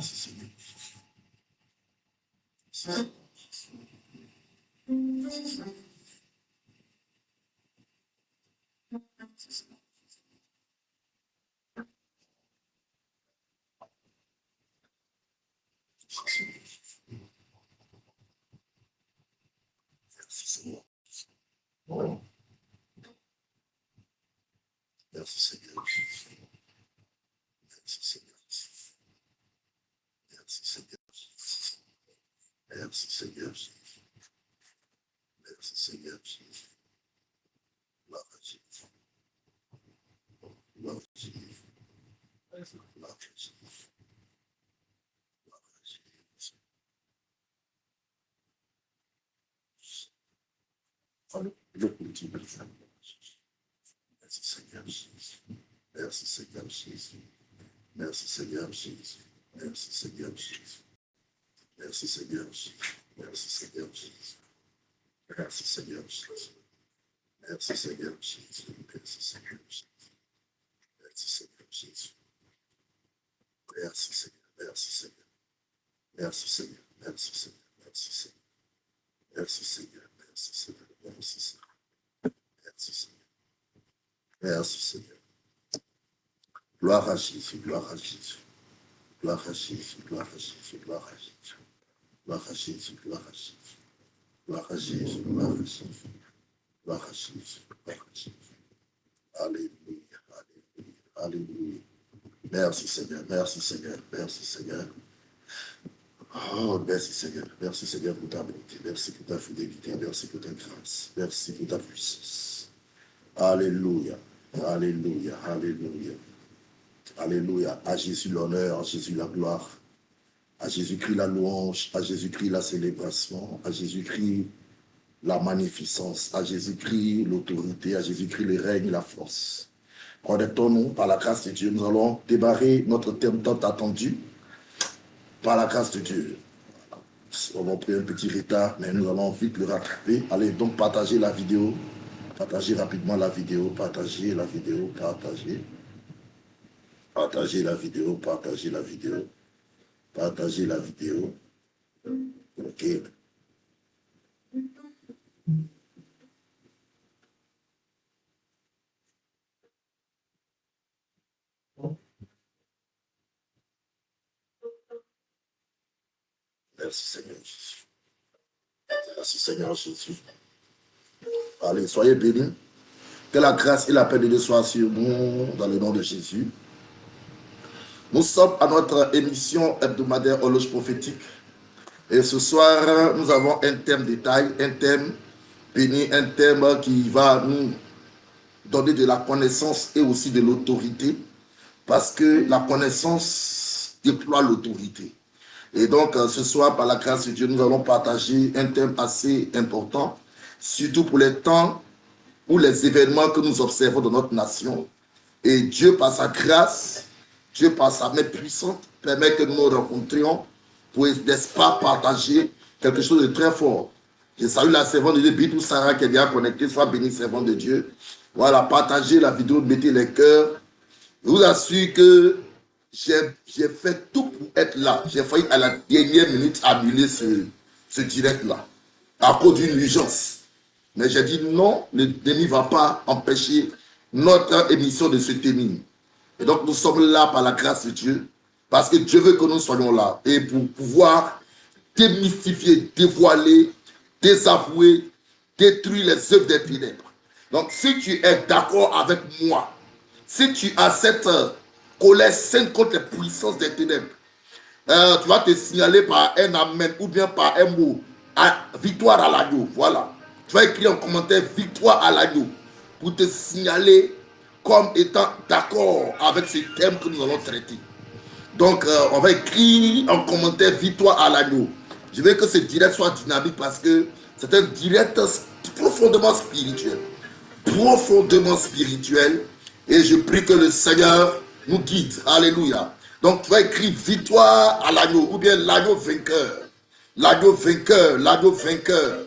Merci Seigneur. Merci Seigneur. Merci Seigneur. Merci Seigneur. Merci Seigneur. Merci Seigneur. Merci Seigneur. Gloire à Jésus. Gloire à Jésus. Gloire à Jésus. Gloire à Jésus. Le petit Merci Seigneur Jésus. Merci Seigneur Jésus. Merci Seigneur Jésus. Merci Seigneur Jésus. Merci Seigneur Jésus. Merci Seigneur Jésus. Merci Seigneur Jésus. Merci Seigneur Jésus. Merci Seigneur Jésus. Merci Seigneur Jésus. Merci Seigneur. Merci Seigneur. Merci Seigneur. Merci Seigneur. Merci Seigneur. Merci Seigneur. Merci Seigneur. Merci Seigneur. Merci Seigneur. Merci Seigneur. Gloire à Jésus. Gloire à Jésus. Gloire à Jésus. Gloire à Jésus. Gloire à Jésus. Gloire à Jésus. Gloire à Jésus. Gloire à Jésus. Gloire à Jésus. Gloire à Jésus. Gloire à Jésus. Alléluia. Alléluia. Alléluia. Merci Seigneur. Merci Seigneur. Merci Seigneur. Oh, merci Seigneur. Merci Seigneur pour ta bonté. Merci pour ta fidélité. Merci pour ta grâce. Merci pour ta puissance. Alléluia. Alléluia. Alléluia. Alléluia. À Jésus l'honneur, à Jésus la gloire. À Jésus-Christ la louange, à Jésus-Christ la célébration, à Jésus-Christ la magnificence, à Jésus-Christ l'autorité, à Jésus-Christ le règne et la force. Connectons-nous par la grâce de Dieu. Nous allons démarrer notre thème tant attendu par la grâce de Dieu. On va prendre un petit retard, mais nous allons vite le rattraper. Allez, donc partagez la vidéo. Partagez rapidement la vidéo. Partagez la vidéo. Partagez. Partagez la vidéo. Partagez la vidéo. Partagez la vidéo. Ok. Merci Seigneur Jésus. Merci Seigneur Jésus. Allez, soyez bénis. Que la grâce et la paix de Dieu soient sur nous dans le nom de Jésus. Nous sommes à notre émission hebdomadaire Horloge prophétique. Et ce soir, nous avons un thème détail, un thème béni, un thème qui va nous donner de la connaissance et aussi de l'autorité. Parce que la connaissance déploie l'autorité. Et donc, ce soir, par la grâce de Dieu, nous allons partager un thème assez important, surtout pour les temps ou les événements que nous observons dans notre nation. Et Dieu, par sa grâce, Dieu, par sa main puissante, permet que nous nous rencontrions pour, n'est-ce pas, partager quelque chose de très fort. Je salue la servante de Dieu, Bidou Sarah, qui est bien connectée. Sois béni, servante de Dieu. Voilà, partagez la vidéo, mettez les cœurs. Je vous assure que j'ai fait tout pour être là. J'ai failli à la dernière minute annuler ce direct-là, à cause d'une urgence. Mais j'ai dit non, l'ennemi ne va pas empêcher notre émission de se tenir. Et donc nous sommes là par la grâce de Dieu, parce que Dieu veut que nous soyons là. Et pour pouvoir démystifier, dévoiler, désavouer, détruire les œuvres des ténèbres. Donc si tu es d'accord avec moi, si tu as cette colère sainte contre les puissances des ténèbres, tu vas te signaler par un amen ou bien par un mot, victoire à l'agneau, voilà. Tu vas écrire en commentaire victoire à l'agneau pour te signaler comme étant d'accord avec ce thème que nous allons traiter. Donc, on va écrire en commentaire victoire à l'agneau. Je veux que ce direct soit dynamique parce que c'est un direct profondément spirituel. Profondément spirituel. Et je prie que le Seigneur nous guide. Alléluia. Donc, tu vas écrire victoire à l'agneau ou bien l'agneau vainqueur. L'agneau vainqueur, l'agneau vainqueur.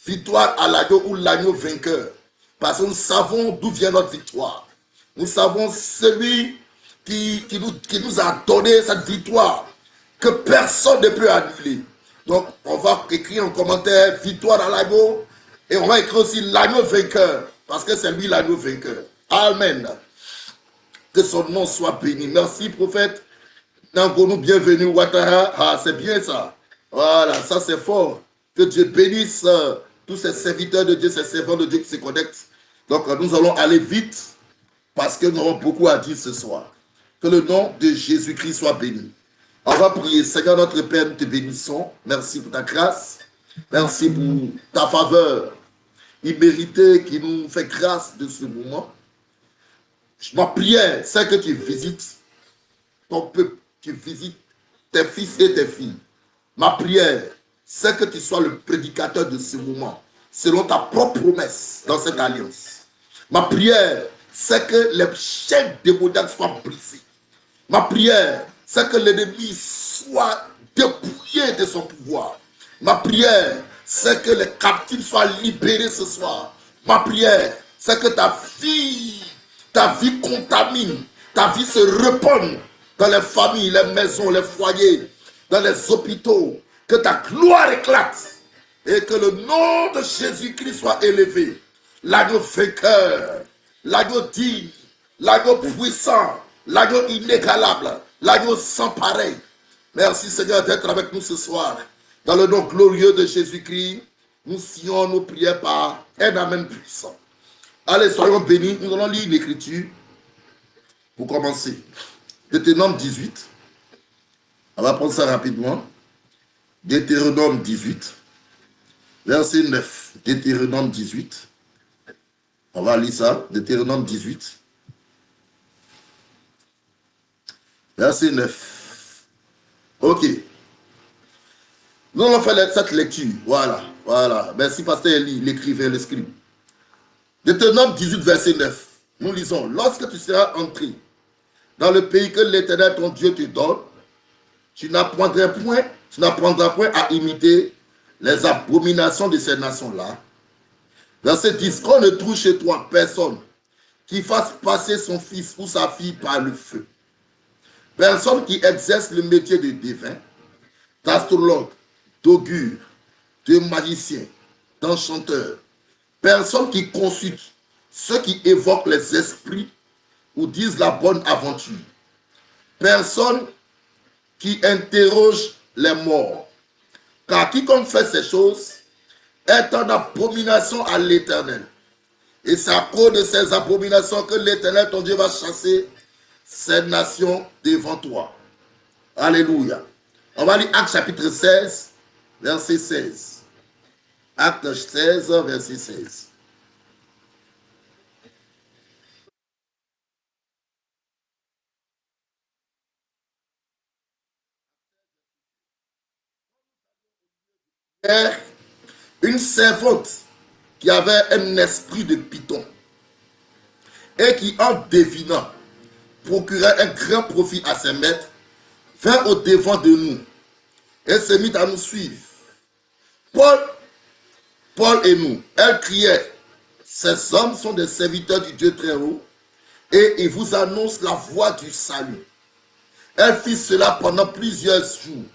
Victoire à l'agneau ou l'agneau vainqueur. Parce que nous savons d'où vient notre victoire. Nous savons celui qui nous a donné cette victoire. que personne ne peut annuler. Donc, on va écrire en commentaire victoire à l'agneau et on va écrire aussi l'agneau vainqueur parce que c'est lui l'agneau vainqueur. Amen. Que son nom soit béni. Merci, prophète. Nangonou, bienvenue, Ouattara. Ah, c'est bien ça. Voilà, ça c'est fort. Que Dieu bénisse tous ces serviteurs de Dieu, ces servants de Dieu qui se connectent. Donc, nous allons aller vite parce que nous avons beaucoup à dire ce soir. Que le nom de Jésus-Christ soit béni. On va prier. Seigneur notre Père, nous te bénissons. Merci pour ta grâce. Merci pour ta faveur imméritée qui nous fait grâce de ce moment. Ma prière, c'est que tu visites ton peuple, tu visites tes fils et tes filles. Ma prière, c'est que tu sois le prédicateur de ce moment, selon ta propre promesse dans cette alliance. Ma prière, c'est que les chaînes démoniaques soient brisées. Ma prière, c'est que l'ennemi soit dépouillé de son pouvoir. Ma prière, c'est que les captifs soient libérés ce soir. Ma prière, c'est que ta vie contamine, ta vie se répande dans les familles, les maisons, les foyers, dans les hôpitaux. Que ta gloire éclate et que le nom de Jésus-Christ soit élevé. L'agneau vainqueur, l'agneau digne, l'agneau puissant, l'agneau inégalable, l'agneau sans pareil. Merci Seigneur d'être avec nous ce soir. Dans le nom glorieux de Jésus-Christ, nous signons nos prières par un amen puissant. Allez, soyons bénis. Nous allons lire l'écriture pour commencer. Deutéronome 18. On va prendre ça rapidement. Deutéronome 18. Verset 9. Deutéronome 18. On va lire ça. Deutéronome 18. Verset 9. Ok. Nous allons faire cette lecture. Voilà. Voilà. Merci, pasteur Eli, l'écrivain, le scribe. Deutéronome 18, verset 9. Nous lisons. Lorsque tu seras entré dans le pays que l'Éternel, ton Dieu, te donne, tu n'apprendras point à imiter les abominations de ces nations-là. Verset 10. Qu'on ne trouve chez toi personne qui fasse passer son fils ou sa fille par le feu. Personne qui exerce le métier de devin, d'astrologue, d'augure, de magicien, d'enchanteur. Personne qui consulte ceux qui évoquent les esprits ou disent la bonne aventure. Personne qui interroge les morts. Car quiconque fait ces choses est en abomination à l'Éternel. Et c'est à cause de ces abominations que l'Éternel, ton Dieu, va chasser ces nations devant toi. Alléluia. On va lire Actes chapitre 16, verset 16. Actes 16, verset 16. Une servante qui avait un esprit de python et qui, en devinant, procurait un grand profit à ses maîtres, vint au devant de nous et se mit à nous suivre. Paul et nous, elle criait, ces hommes sont des serviteurs du Dieu très haut et ils vous annoncent la voie du salut. Elle fit cela pendant plusieurs jours.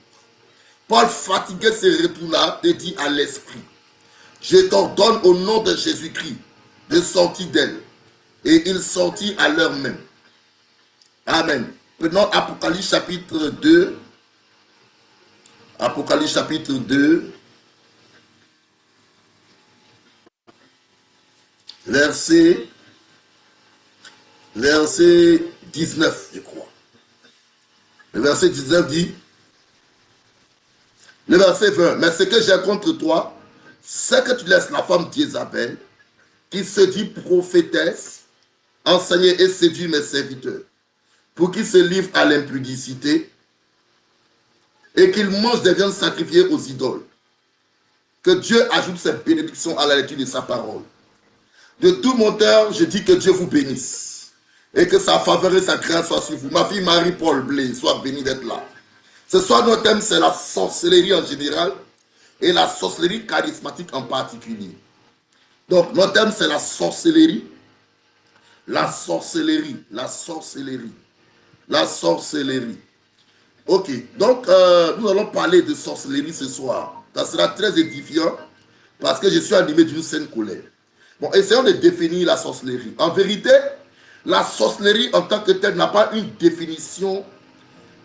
Paul, fatigué, se retourna et dit à l'esprit, je t'ordonne au nom de Jésus-Christ de sortir d'elle. Et il sortit à l'heure même. Amen. Prenons Apocalypse chapitre 2. Apocalypse chapitre 2. Verset 19, je crois. Le verset 19 dit, le verset 20, mais ce que j'ai contre toi, c'est que tu laisses la femme d'Isabelle, qui se dit prophétesse, enseigner et séduire mes serviteurs, pour qu'ils se livrent à l'impudicité et qu'ils mangent des viandes sacrifiées aux idoles. Que Dieu ajoute ses bénédictions à la lecture de sa parole. De tout mon cœur, je dis que Dieu vous bénisse et que sa faveur et sa grâce soient sur vous. Ma fille Marie-Paul Blé, soit bénie d'être là. Ce soir, notre thème, c'est la sorcellerie en général et la sorcellerie charismatique en particulier. Donc, notre thème, c'est la sorcellerie. La sorcellerie, la sorcellerie, la sorcellerie. Ok, donc nous allons parler de sorcellerie ce soir. Ça sera très édifiant parce que je suis animé d'une saine colère. Bon, essayons de définir la sorcellerie. En vérité, la sorcellerie en tant que telle n'a pas une définition.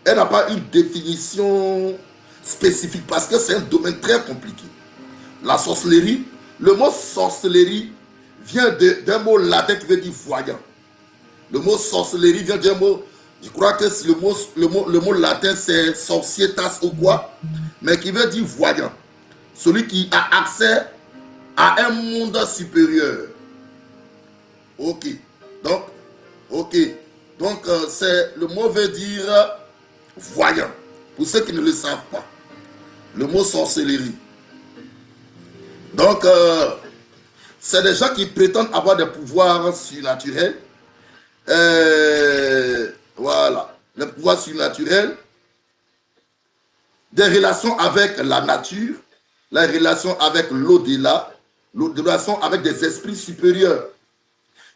Elle n'a pas une définition spécifique parce que c'est un domaine très compliqué. La sorcellerie, le mot sorcellerie vient d'un mot latin qui veut dire voyant. Le mot sorcellerie vient d'un mot, je crois que le mot latin c'est sorcietas ou quoi, mais qui veut dire voyant. Celui qui a accès à un monde supérieur. Ok. Donc, ok. Donc, le mot veut dire voyant. Pour ceux qui ne le savent pas. Le mot sorcellerie. Donc, c'est des gens qui prétendent avoir des pouvoirs surnaturels. Voilà. Les pouvoirs surnaturels. Des relations avec la nature. Les relations avec l'au-delà. Des relations avec des esprits supérieurs.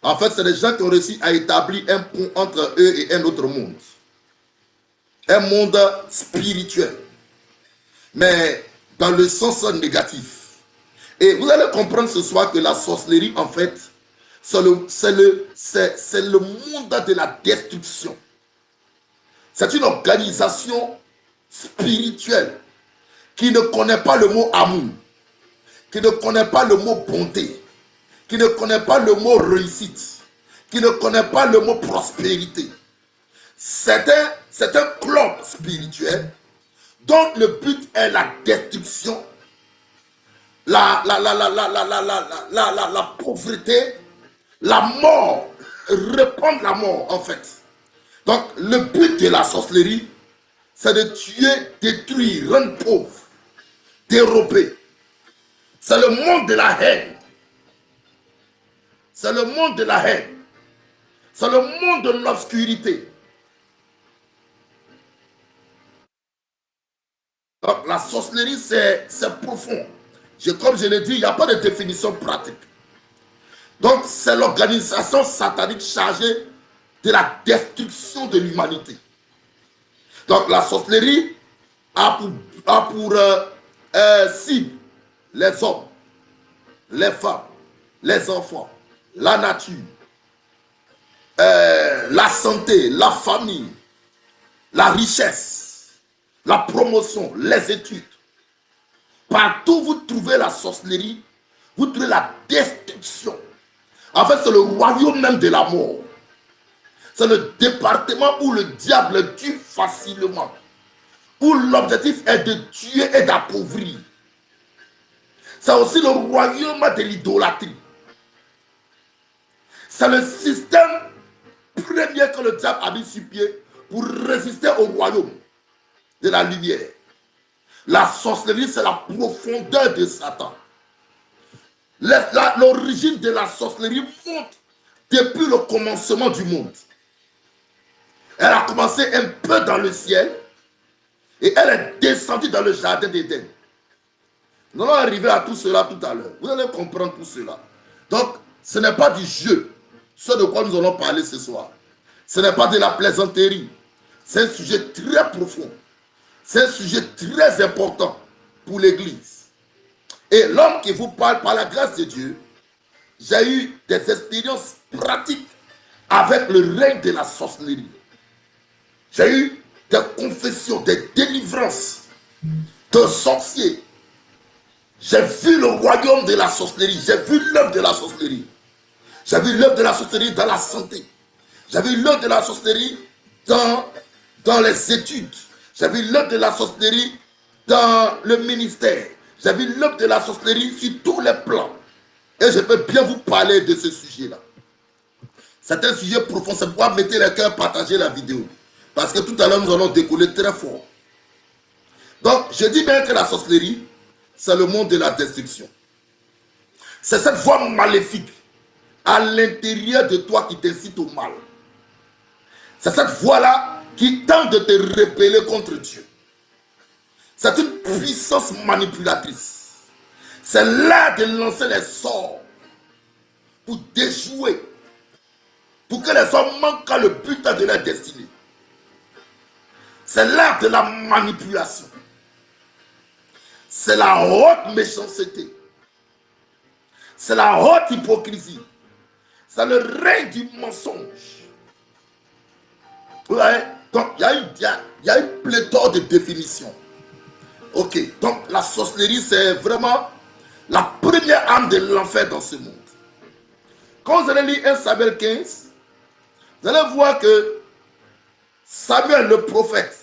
En fait, c'est des gens qui ont réussi à établir un pont entre eux et un autre monde. Un monde spirituel. Mais dans le sens négatif. Et vous allez comprendre ce soir que la sorcellerie, en fait, c'est le monde de la destruction. C'est une organisation spirituelle qui ne connaît pas le mot amour, qui ne connaît pas le mot bonté, qui ne connaît pas le mot réussite, qui ne connaît pas le mot prospérité. C'est un club spirituel dont le but est la destruction, la pauvreté, la mort, répandre la mort en fait. Donc le but de la sorcellerie, c'est de tuer, détruire, rendre pauvre, dérober. C'est le monde de la haine. C'est le monde de la haine. C'est le monde de l'obscurité. Donc la sorcellerie, c'est profond. Comme je l'ai dit, il n'y a pas de définition pratique. Donc c'est l'organisation satanique chargée de la destruction de l'humanité. Donc la sorcellerie a pour cible les hommes, les femmes, les enfants, la nature, la santé, la famille, la richesse, la promotion, les études. Partout où vous trouvez la sorcellerie, vous trouvez la destruction. En fait, c'est le royaume même de la mort. C'est le département où le diable tue facilement. Où l'objectif est de tuer et d'appauvrir. C'est aussi le royaume de l'idolâtrie. C'est le système premier que le diable a mis sur pied pour résister au royaume de la lumière. La sorcellerie, c'est la profondeur de Satan. L'origine de la sorcellerie monte depuis le commencement du monde. Elle a commencé un peu dans le ciel et elle est descendue dans le jardin d'Éden. Nous allons arriver à tout cela tout à l'heure. Vous allez comprendre tout cela. Donc, ce n'est pas du jeu, ce de quoi nous allons parler ce soir. Ce n'est pas de la plaisanterie. C'est un sujet très profond. C'est un sujet très important pour l'Église. Et l'homme qui vous parle par la grâce de Dieu, j'ai eu des expériences pratiques avec le règne de la sorcellerie. J'ai eu des confessions, des délivrances de sorciers. J'ai vu le royaume de la sorcellerie. J'ai vu l'œuvre de la sorcellerie. J'ai vu l'œuvre de la sorcellerie dans la santé. J'ai vu l'œuvre de la sorcellerie dans les études. J'ai vu l'œuvre de la sorcellerie dans le ministère. J'ai vu l'œuvre de la sorcellerie sur tous les plans. Et je peux bien vous parler de ce sujet-là. C'est un sujet profond. C'est pourquoi mettez les cœurs, partagez la vidéo. Parce que tout à l'heure, nous allons décoller très fort. Donc, je dis bien que la sorcellerie, c'est le monde de la destruction. C'est cette voix maléfique à l'intérieur de toi qui t'incite au mal. C'est cette voix-là qui tente de te rebeller contre Dieu. C'est une puissance manipulatrice. C'est l'art de lancer les sorts pour déjouer, pour que les hommes manquent le but de leur destinée. C'est l'art de la manipulation. C'est la haute méchanceté. C'est la haute hypocrisie. C'est le règne du mensonge. Ouais. Donc, il y a une pléthore de définitions. Ok. Donc, la sorcellerie, c'est vraiment la première âme de l'enfer dans ce monde. Quand vous allez lire 1 Samuel 15, vous allez voir que Samuel, le prophète,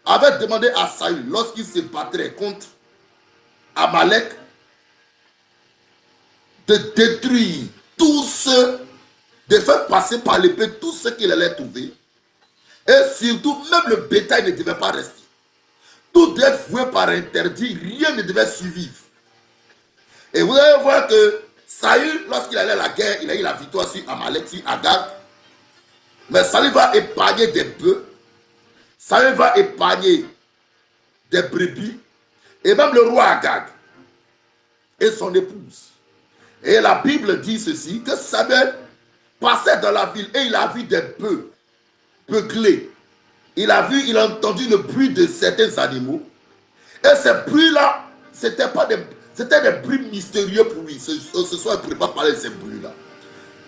avait demandé à Saül, lorsqu'il se battrait contre Amalek, de détruire tous ceux, de faire passer par l'épée tous ceux qu'il allait trouver. Et surtout, même le bétail ne devait pas rester. Tout devait être voué par interdit, rien ne devait survivre. Et vous allez voir que Saül, lorsqu'il allait à la guerre, il a eu la victoire sur Amalek, sur Agag. Mais Saül va épargner des bœufs. Saül va épargner des brebis. Et même le roi Agag et son épouse. Et la Bible dit ceci, que Samuel passait dans la ville et il a vu des bœufs beuglés. Il a entendu le bruit de certains animaux. Et ces bruits-là, c'était des bruits mystérieux pour lui. Ce soir, il ne pouvait pas parler de ces bruits-là.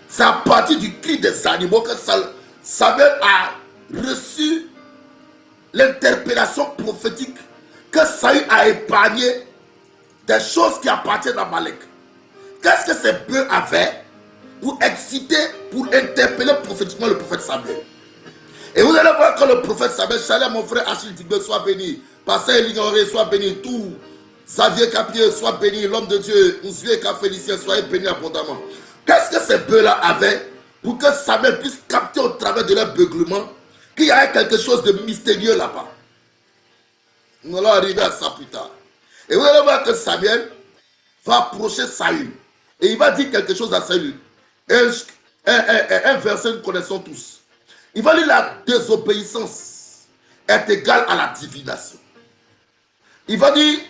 C'est à partir du cri des animaux que Samuel a reçu l'interpellation prophétique que Saül a épargné des choses qui appartiennent à Malek. Qu'est-ce que ces bœufs avaient pour exciter, pour interpeller prophétiquement le prophète Samuel? Et vous allez voir que le prophète Samuel, Chalet, mon frère Achille Tigbe, soit béni. Pasteur Elignoré, soit béni. Tout Xavier Capier, soit béni. L'homme de Dieu, Ousvier Félicien, soyez béni abondamment. Qu'est-ce que ces bœufs-là avaient pour que Samuel puisse capter au travers de leur beuglement qu'il y avait quelque chose de mystérieux là-bas? Nous allons arriver à ça plus tard. Et vous allez voir que Samuel va approcher Saül. Et il va dire quelque chose à Saül. Un verset que nous connaissons tous. Il va dire la désobéissance est égale à la divination. Il va dire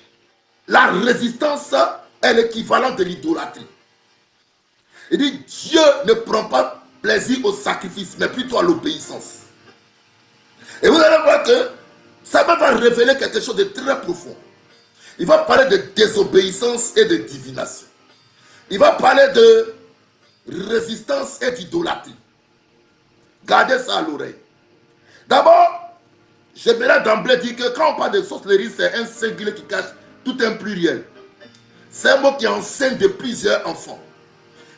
la résistance est l'équivalent de l'idolâtrie. Il dit Dieu ne prend pas plaisir au sacrifice, mais plutôt à l'obéissance. Et vous allez voir que ça va révéler quelque chose de très profond. Il va parler de désobéissance et de divination. Il va parler de résistance et d'idolâtrie. Gardez ça à l'oreille. D'abord, j'aimerais d'emblée dire que quand on parle de sorcellerie, c'est un singulier qui cache tout un pluriel. C'est un mot qui enseigne de plusieurs enfants.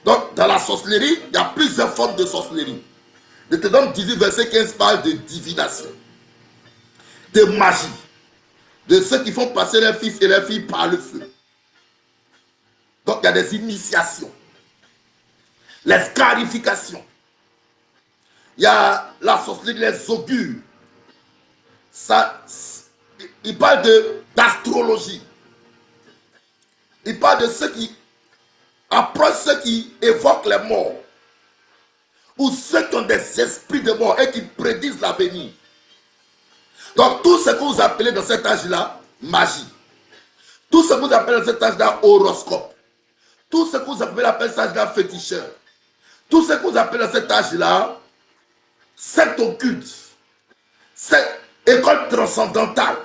Donc, dans la sorcellerie, il y a plusieurs formes de sorcellerie. Deutéronome 18, verset 15 parle de divination, de magie, de ceux qui font passer leurs fils et leurs filles par le feu. Donc, il y a des initiations, les scarifications. Il y a la sorcellerie, les augures. Ça, il parle d'astrologie. Il parle de ceux qui approchent, ceux qui évoquent les morts. Ou ceux qui ont des esprits de mort et qui prédisent l'avenir. Donc, tout ce que vous appelez dans cet âge-là, magie. Tout ce que vous appelez dans cet âge-là, horoscope. Tout ce que vous appelez dans cet âge-là, féticheur. Tout ce que vous appelez dans cet âge-là, secte occulte, cette école transcendantale,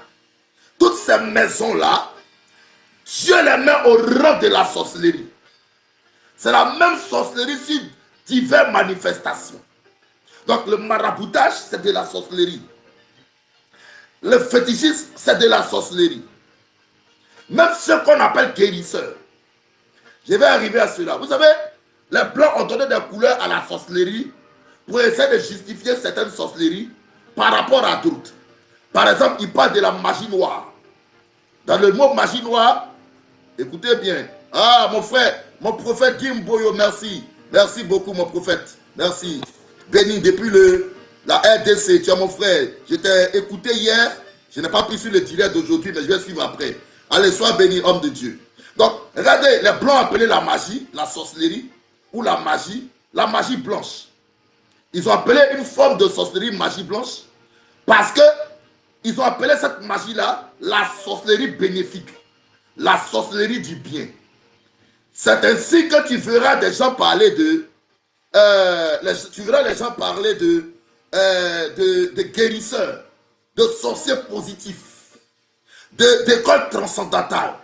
toutes ces maisons-là, Dieu les met au rang de la sorcellerie. C'est la même sorcellerie sur diverses manifestations. Donc le maraboutage, c'est de la sorcellerie. Le fétichisme, c'est de la sorcellerie. Même ce qu'on appelle guérisseur. Je vais arriver à cela. Vous savez, les Blancs ont donné des couleurs à la sorcellerie pour essayer de justifier certaines sorcelleries par rapport à d'autres. Par exemple, ils parlent de la magie noire. Dans le mot magie noire, écoutez bien. Ah, mon frère, mon prophète Jim Boyo, merci. Merci beaucoup, mon prophète. Merci. Béni depuis la RDC, tu es mon frère. Je t'ai écouté hier. Je n'ai pas pris sur le direct d'aujourd'hui, mais je vais suivre après. Allez, sois béni, homme de Dieu. Donc, regardez, les Blancs appelaient la magie, la sorcellerie, ou la magie blanche. Ils ont appelé une forme de sorcellerie magie blanche parce que ils ont appelé cette magie-là la sorcellerie bénéfique, la sorcellerie du bien. C'est ainsi que tu verras des gens parler de guérisseurs, de sorciers positifs, d'écoles transcendantales.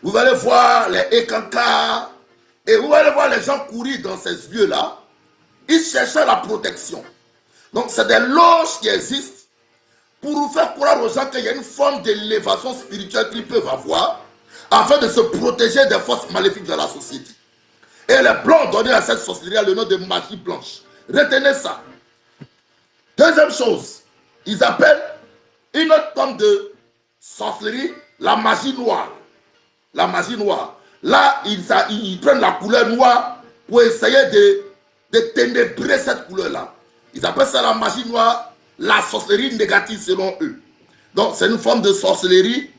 Vous allez voir les Ekanka et vous allez voir les gens courir dans ces lieux-là. Ils cherchaient la protection. Donc c'est des loges qui existent pour vous faire croire aux gens qu'il y a une forme d'élévation spirituelle qu'ils peuvent avoir afin de se protéger des forces maléfiques de la société. Et les Blancs ont donné à cette sorcellerie le nom de magie blanche. Retenez ça. Deuxième chose, ils appellent une autre forme de sorcellerie la magie noire. La magie noire. Là, ils prennent la couleur noire pour essayer de ténébrer cette couleur-là. Ils appellent ça la magie noire, la sorcellerie négative selon eux. Donc, c'est une forme de sorcellerie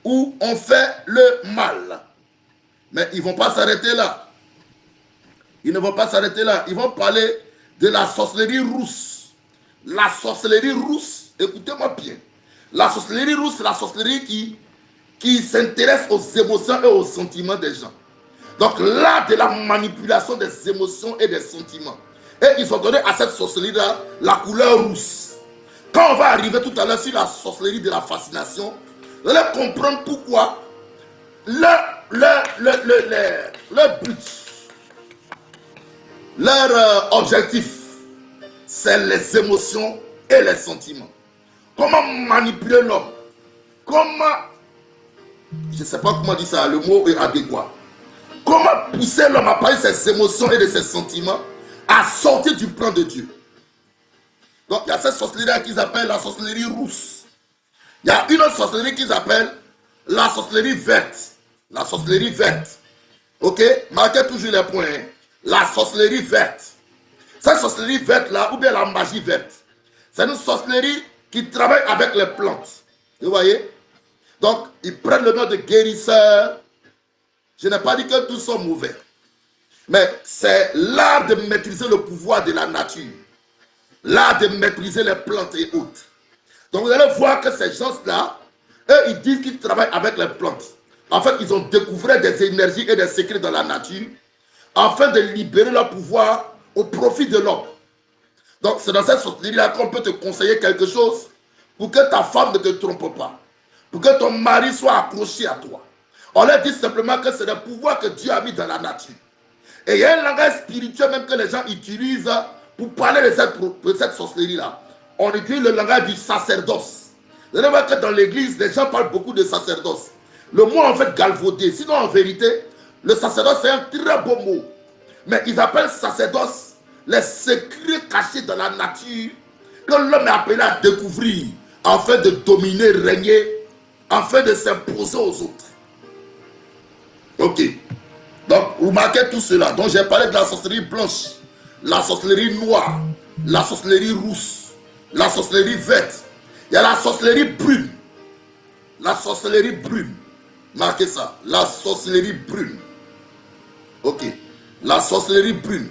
où on fait le mal. Mais ils ne vont pas s'arrêter là. Ils ne vont pas s'arrêter là. Ils vont parler de la sorcellerie rousse. La sorcellerie rousse, écoutez-moi bien. La sorcellerie rousse, c'est la sorcellerie qui s'intéresse aux émotions et aux sentiments des gens. Donc là, de la manipulation des émotions et des sentiments. Et ils ont donné à cette sorcellerie-là la couleur rousse. Quand on va arriver tout à l'heure sur la sorcellerie de la fascination, vous allez comprendre pourquoi leur but, leur objectif, c'est les émotions et les sentiments. Comment manipuler l'homme? Comment, je ne sais pas comment dire ça, le mot est adéquat. Comment pousser l'homme à parler de ses émotions et de ses sentiments à sortir du plan de Dieu? Donc il y a cette sorcellerie qu'ils appellent la sorcellerie rousse. Il y a une autre sorcellerie qu'ils appellent la sorcellerie verte. La sorcellerie verte. Ok? Marquez toujours les points. La sorcellerie verte. Cette sorcellerie verte là, ou bien la magie verte, c'est une sorcellerie qui travaille avec les plantes. Vous voyez? Donc, ils prennent le nom de guérisseurs. Je n'ai pas dit que tous sont mauvais. Mais c'est l'art de maîtriser le pouvoir de la nature. L'art de maîtriser les plantes et autres. Donc, vous allez voir que ces gens-là, eux, ils disent qu'ils travaillent avec les plantes. En fait, ils ont découvert des énergies et des secrets dans la nature afin de libérer leur pouvoir au profit de l'homme. Donc, c'est dans cette sorcellerie-là qu'on peut te conseiller quelque chose pour que ta femme ne te trompe pas. Pour que ton mari soit accroché à toi. On leur dit simplement que c'est le pouvoir que Dieu a mis dans la nature. Et il y a un langage spirituel même que les gens utilisent pour parler de cette sorcellerie-là. On utilise le langage du sacerdoce. Vous allez voir que dans l'église, les gens parlent beaucoup de sacerdoce. Le mot en fait galvaudé. Sinon, en vérité, le sacerdoce, c'est un très beau mot. Mais ils appellent sacerdoce les secrets cachés dans la nature que l'homme est appelé à découvrir afin de dominer, régner, afin de s'imposer aux autres. Ok. Donc, vous marquez tout cela. Donc, j'ai parlé de la sorcellerie blanche, la sorcellerie noire, la sorcellerie rousse, la sorcellerie verte. Il y a la sorcellerie brune. La sorcellerie brune. Marquez ça. La sorcellerie brune. Ok. La sorcellerie brune.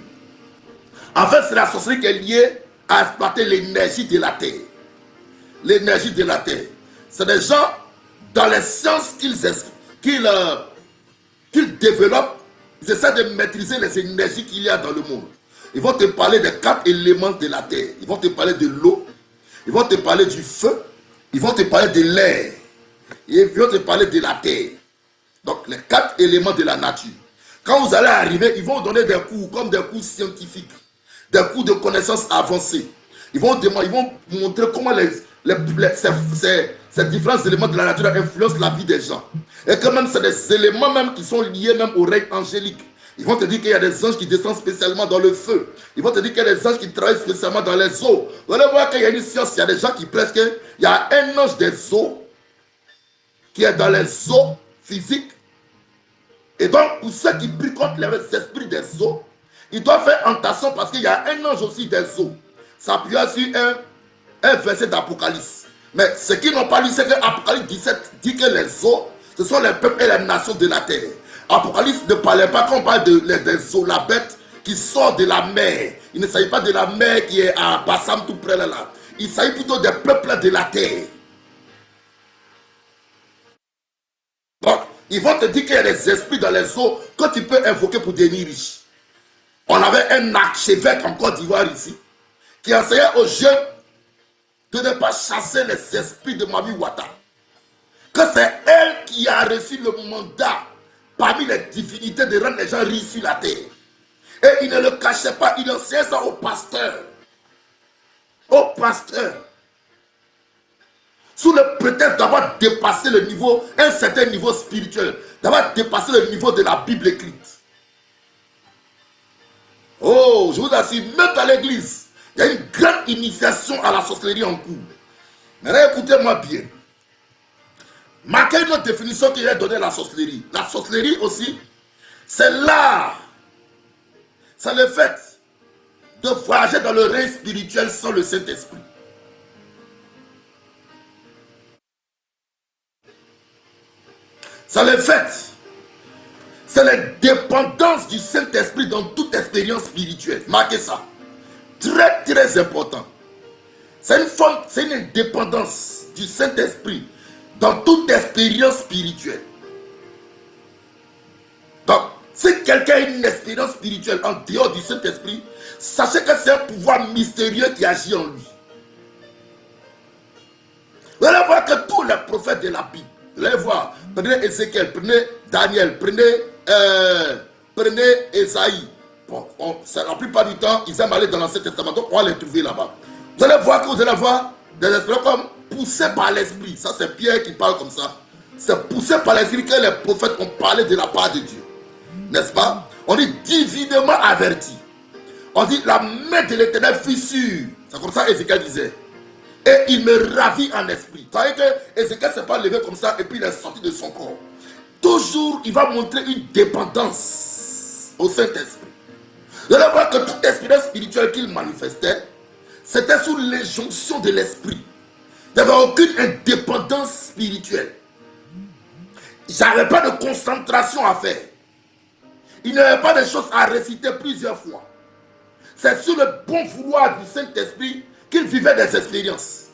En fait, c'est la sorcellerie qui est liée à exploiter l'énergie de la terre. L'énergie de la terre. C'est des gens, dans les sciences qu'ils développent, ils essaient de maîtriser les énergies qu'il y a dans le monde. Ils vont te parler des 4 éléments de la terre. Ils vont te parler de l'eau. Ils vont te parler du feu. Ils vont te parler de l'air. Ils vont te parler de la terre. Donc, les 4 éléments de la nature. Quand vous allez arriver, ils vont vous donner des cours, comme des cours scientifiques, des cours de connaissances avancées. Ils vont montrer comment ces différents éléments de la nature influencent la vie des gens. Et que même c'est des éléments même qui sont liés même au règne angélique. Ils vont te dire qu'il y a des anges qui descendent spécialement dans le feu. Ils vont te dire qu'il y a des anges qui travaillent spécialement dans les eaux. Vous allez voir qu'il y a une science, il y a des gens qui prêchent qu'il y a un ange des eaux qui est dans les eaux physiques. Et donc, pour ceux qui prient contre les esprits des eaux, ils doivent faire attention parce qu'il y a un ange aussi des eaux. Ça appuie sur un verset d'Apocalypse. Mais ce qu'ils n'ont pas lu, c'est que Apocalypse 17 dit que les eaux, ce sont les peuples et les nations de la terre. Apocalypse ne parlait pas quand on parle des eaux, la bête qui sort de la mer. Il ne s'agit pas de la mer qui est à Bassam tout près là. Il s'agit plutôt des peuples de la terre. Donc, ils vont te dire qu'il y a des esprits dans les eaux que tu peux invoquer pour devenir riche. On avait un archevêque en Côte d'Ivoire ici, qui enseignait aux jeunes de ne pas chasser les esprits de Mami Wata. Que c'est elle qui a reçu le mandat parmi les divinités de rendre les gens riches sur la terre. Et il ne le cachait pas, il enseignait ça aux pasteurs. Aux pasteurs. Sous le prétexte d'avoir dépassé le niveau, un certain niveau spirituel, d'avoir dépassé le niveau de la Bible écrite. Oh, je vous assure, même dans l'église, il y a une grande initiation à la sorcellerie en cours. Maintenant, écoutez-moi bien. Marquez une autre définition qu'il a donnée à la sorcellerie. La sorcellerie aussi, c'est l'art. C'est le fait de voyager dans le règne spirituel sans le Saint-Esprit. C'est le fait. C'est la dépendance du Saint-Esprit dans toute expérience spirituelle. Marquez ça. Très, très important. C'est une forme, c'est une dépendance du Saint-Esprit dans toute expérience spirituelle. Donc, si quelqu'un a une expérience spirituelle en dehors du Saint-Esprit, sachez que c'est un pouvoir mystérieux qui agit en lui. Vous allez voir que tous les prophètes de la Bible, vous allez voir, prenez Ézéchiel, prenez Daniel, prenez Esaïe. Bon, la plupart du temps, ils aiment aller dans l'Ancien Testament, donc on va les trouver là-bas. Vous allez voir que vous allez voir des esprits comme poussés par l'Esprit. Ça, c'est Pierre qui parle comme ça. C'est poussé par l'Esprit que les prophètes ont parlé de la part de Dieu. N'est-ce pas? On dit divinement averti. On dit la main de l'Éternel fut sûre. C'est comme ça Ézéchiel disait. Et il me ravit en esprit. Vous savez que Ézéchiel ne s'est pas levé comme ça et puis il est sorti de son corps. Toujours, il va montrer une dépendance au Saint-Esprit. Vous allez voir que toute expérience spirituelle qu'il manifestait, c'était sous l'injonction de l'Esprit. Il n'y avait aucune indépendance spirituelle. Il n'y avait pas de concentration à faire. Il n'y avait pas de choses à réciter plusieurs fois. C'est sur le bon vouloir du Saint-Esprit qu'il vivait des expériences.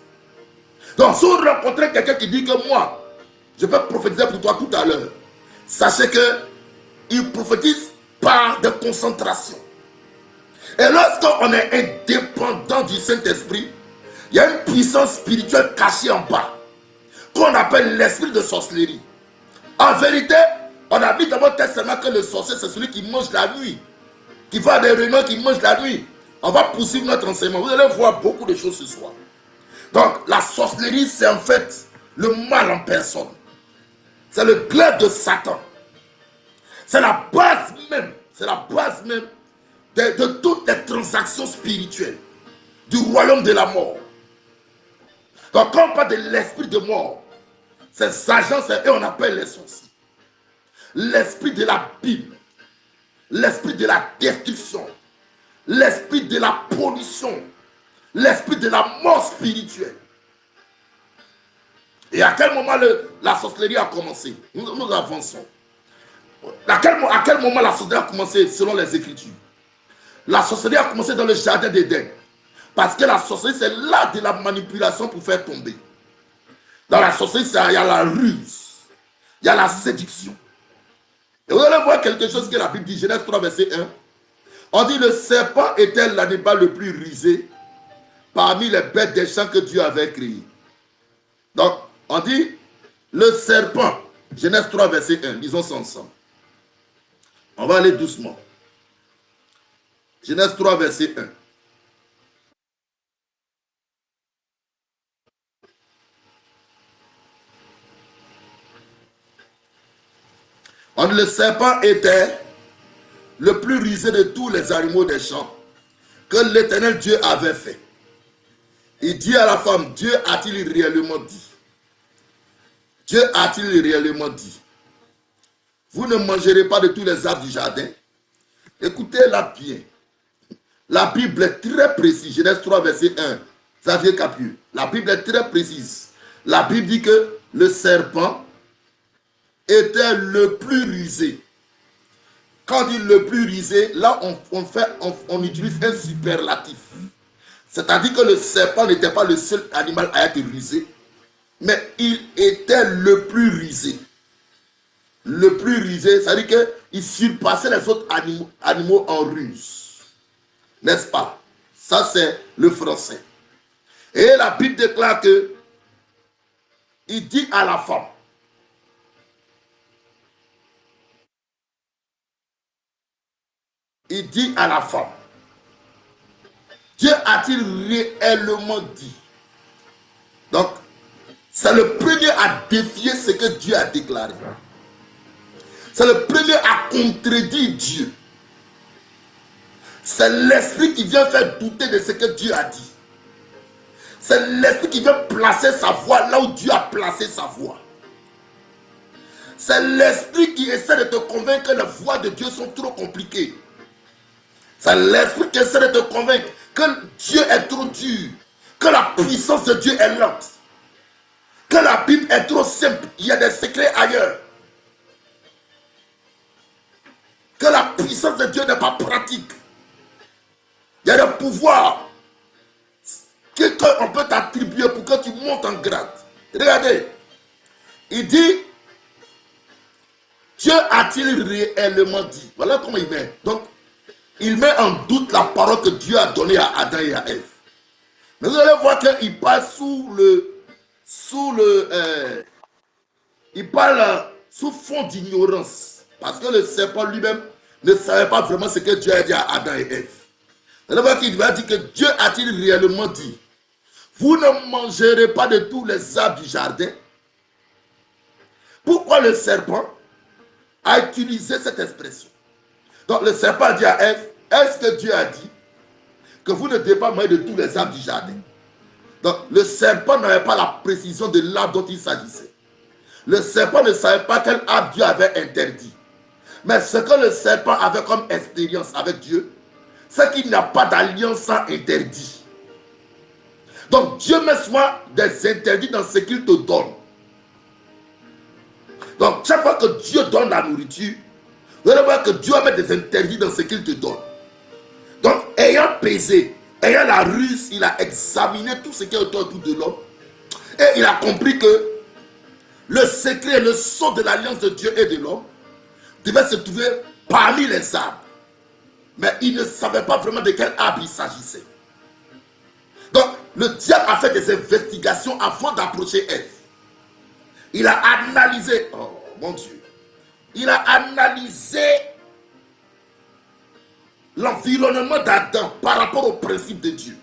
Donc, si vous rencontrez quelqu'un qui dit que moi, je peux prophétiser pour toi tout à l'heure, sachez qu'il prophétise par de concentration. Et lorsqu'on est indépendant du Saint-Esprit, il y a une puissance spirituelle cachée en bas, qu'on appelle l'esprit de sorcellerie. En vérité, on a dit dans votre texte seulement que le sorcier, c'est celui qui mange la nuit, qui va à des réunions, qui mange la nuit. On va poursuivre notre enseignement. Vous allez voir beaucoup de choses ce soir. Donc, la sorcellerie, c'est en fait le mal en personne. C'est le glaive de Satan. C'est la base même, de toutes les transactions spirituelles du royaume de la mort. Donc, quand on parle de l'esprit de mort, ces agents, c'est eux on appelle les sorciers. L'esprit de la Bible, l'esprit de la destruction, l'esprit de la pollution, l'esprit de la mort spirituelle. Et à quel moment la sorcellerie a commencé? Nous avançons. À quel moment la sorcellerie a commencé selon les Écritures? La sorcellerie a commencé dans le jardin d'Éden. Parce que la sorcellerie, c'est l'art de la manipulation pour faire tomber. Dans la sorcellerie, il y a la ruse, il y a la séduction. Et vous allez voir quelque chose que la Bible dit, Genèse 3, verset 1. On dit le serpent était l'animal le plus rusé parmi les bêtes des champs que Dieu avait créées. Donc, on dit le serpent, Genèse 3, verset 1. Lisons ça ensemble. On va aller doucement. Genèse 3, verset 1. On dit le serpent était le plus rusé de tous les animaux des champs que l'Éternel Dieu avait fait. Il dit à la femme, Dieu a-t-il réellement dit? Dieu a-t-il réellement dit? Vous ne mangerez pas de tous les arbres du jardin? Écoutez-la bien. La Bible est très précise. Genèse 3, verset 1. Xavier Capieux. La Bible est très précise. La Bible dit que le serpent était le plus rusé. Quand on dit le plus rusé, là on utilise un superlatif. C'est-à-dire que le serpent n'était pas le seul animal à être rusé, mais il était le plus rusé. Le plus rusé, c'est-à-dire qu'il surpassait les autres animaux en ruse. N'est-ce pas? Ça c'est le français. Et la Bible déclare que il dit à la femme, Dieu a-t-il réellement dit? Donc, c'est le premier à défier ce que Dieu a déclaré. C'est le premier à contredire Dieu. C'est l'esprit qui vient faire douter de ce que Dieu a dit. C'est l'esprit qui vient placer sa voix là où Dieu a placé sa voix. C'est l'esprit qui essaie de te convaincre que les voies de Dieu sont trop compliquées. C'est l'esprit qui essaie de te convaincre que Dieu est trop dur, que la puissance de Dieu est lente, que la Bible est trop simple, il y a des secrets ailleurs, que la puissance de Dieu n'est pas pratique. Il y a des pouvoirs qu'on peut t'attribuer pour que tu montes en grade. Regardez, il dit, Dieu a-t-il réellement dit? Voilà comment il met. Donc, il met en doute la parole que Dieu a donnée à Adam et à Ève. Mais vous allez voir qu'il parle il parle sous fond d'ignorance. Parce que le serpent lui-même ne savait pas vraiment ce que Dieu a dit à Adam et Ève. Vous allez voir qu'il va dire que Dieu a-t-il réellement dit, vous ne mangerez pas de tous les arbres du jardin? Pourquoi le serpent a utilisé cette expression? Donc le serpent a dit à Ève, est-ce que Dieu a dit que vous ne devez pas manger de tous les arbres du jardin? Donc le serpent n'avait pas la précision de l'arbre dont il s'agissait. Le serpent ne savait pas quel arbre Dieu avait interdit. Mais ce que le serpent avait comme expérience avec Dieu, c'est qu'il n'y a pas d'alliance sans interdit. Donc Dieu met souvent des interdits dans ce qu'il te donne. Donc chaque fois que Dieu donne la nourriture, vous allez voir que Dieu va mettre des interdits dans ce qu'il te donne. Donc, ayant pesé, ayant la ruse, il a examiné tout ce qui est autour de l'homme. Et il a compris que le secret, le sceau de l'alliance de Dieu et de l'homme devait se trouver parmi les arbres. Mais il ne savait pas vraiment de quel arbre il s'agissait. Donc, le diable a fait des investigations avant d'approcher Ève. Il a analysé, oh mon Dieu, il a analysé l'environnement d'Adam par rapport au principe de Dieu.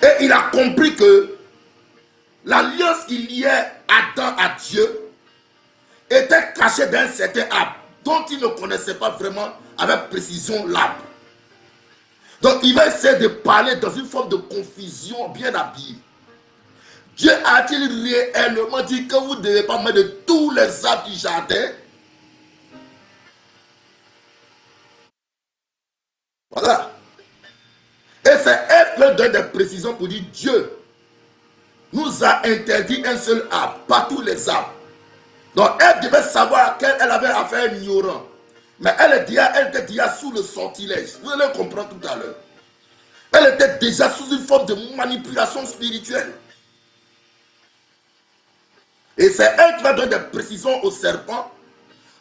Et il a compris que l'alliance qui liait Adam à Dieu était cachée dans un certain arbre dont il ne connaissait pas vraiment avec précision l'arbre. Donc il va essayer de parler dans une forme de confusion bien habillée. Dieu a-t-il réellement dit que vous ne devez pas manger de tous les arbres du jardin? Voilà. Et c'est Ève qui donne des précisions pour dire Dieu nous a interdit un seul arbre, pas tous les arbres. Donc elle devait savoir qu'elle avait affaire à un ignorant. Mais elle était déjà sous le sortilège. Vous allez comprendre tout à l'heure. Elle était déjà sous une forme de manipulation spirituelle. Et c'est elle qui va donner des précisions au serpent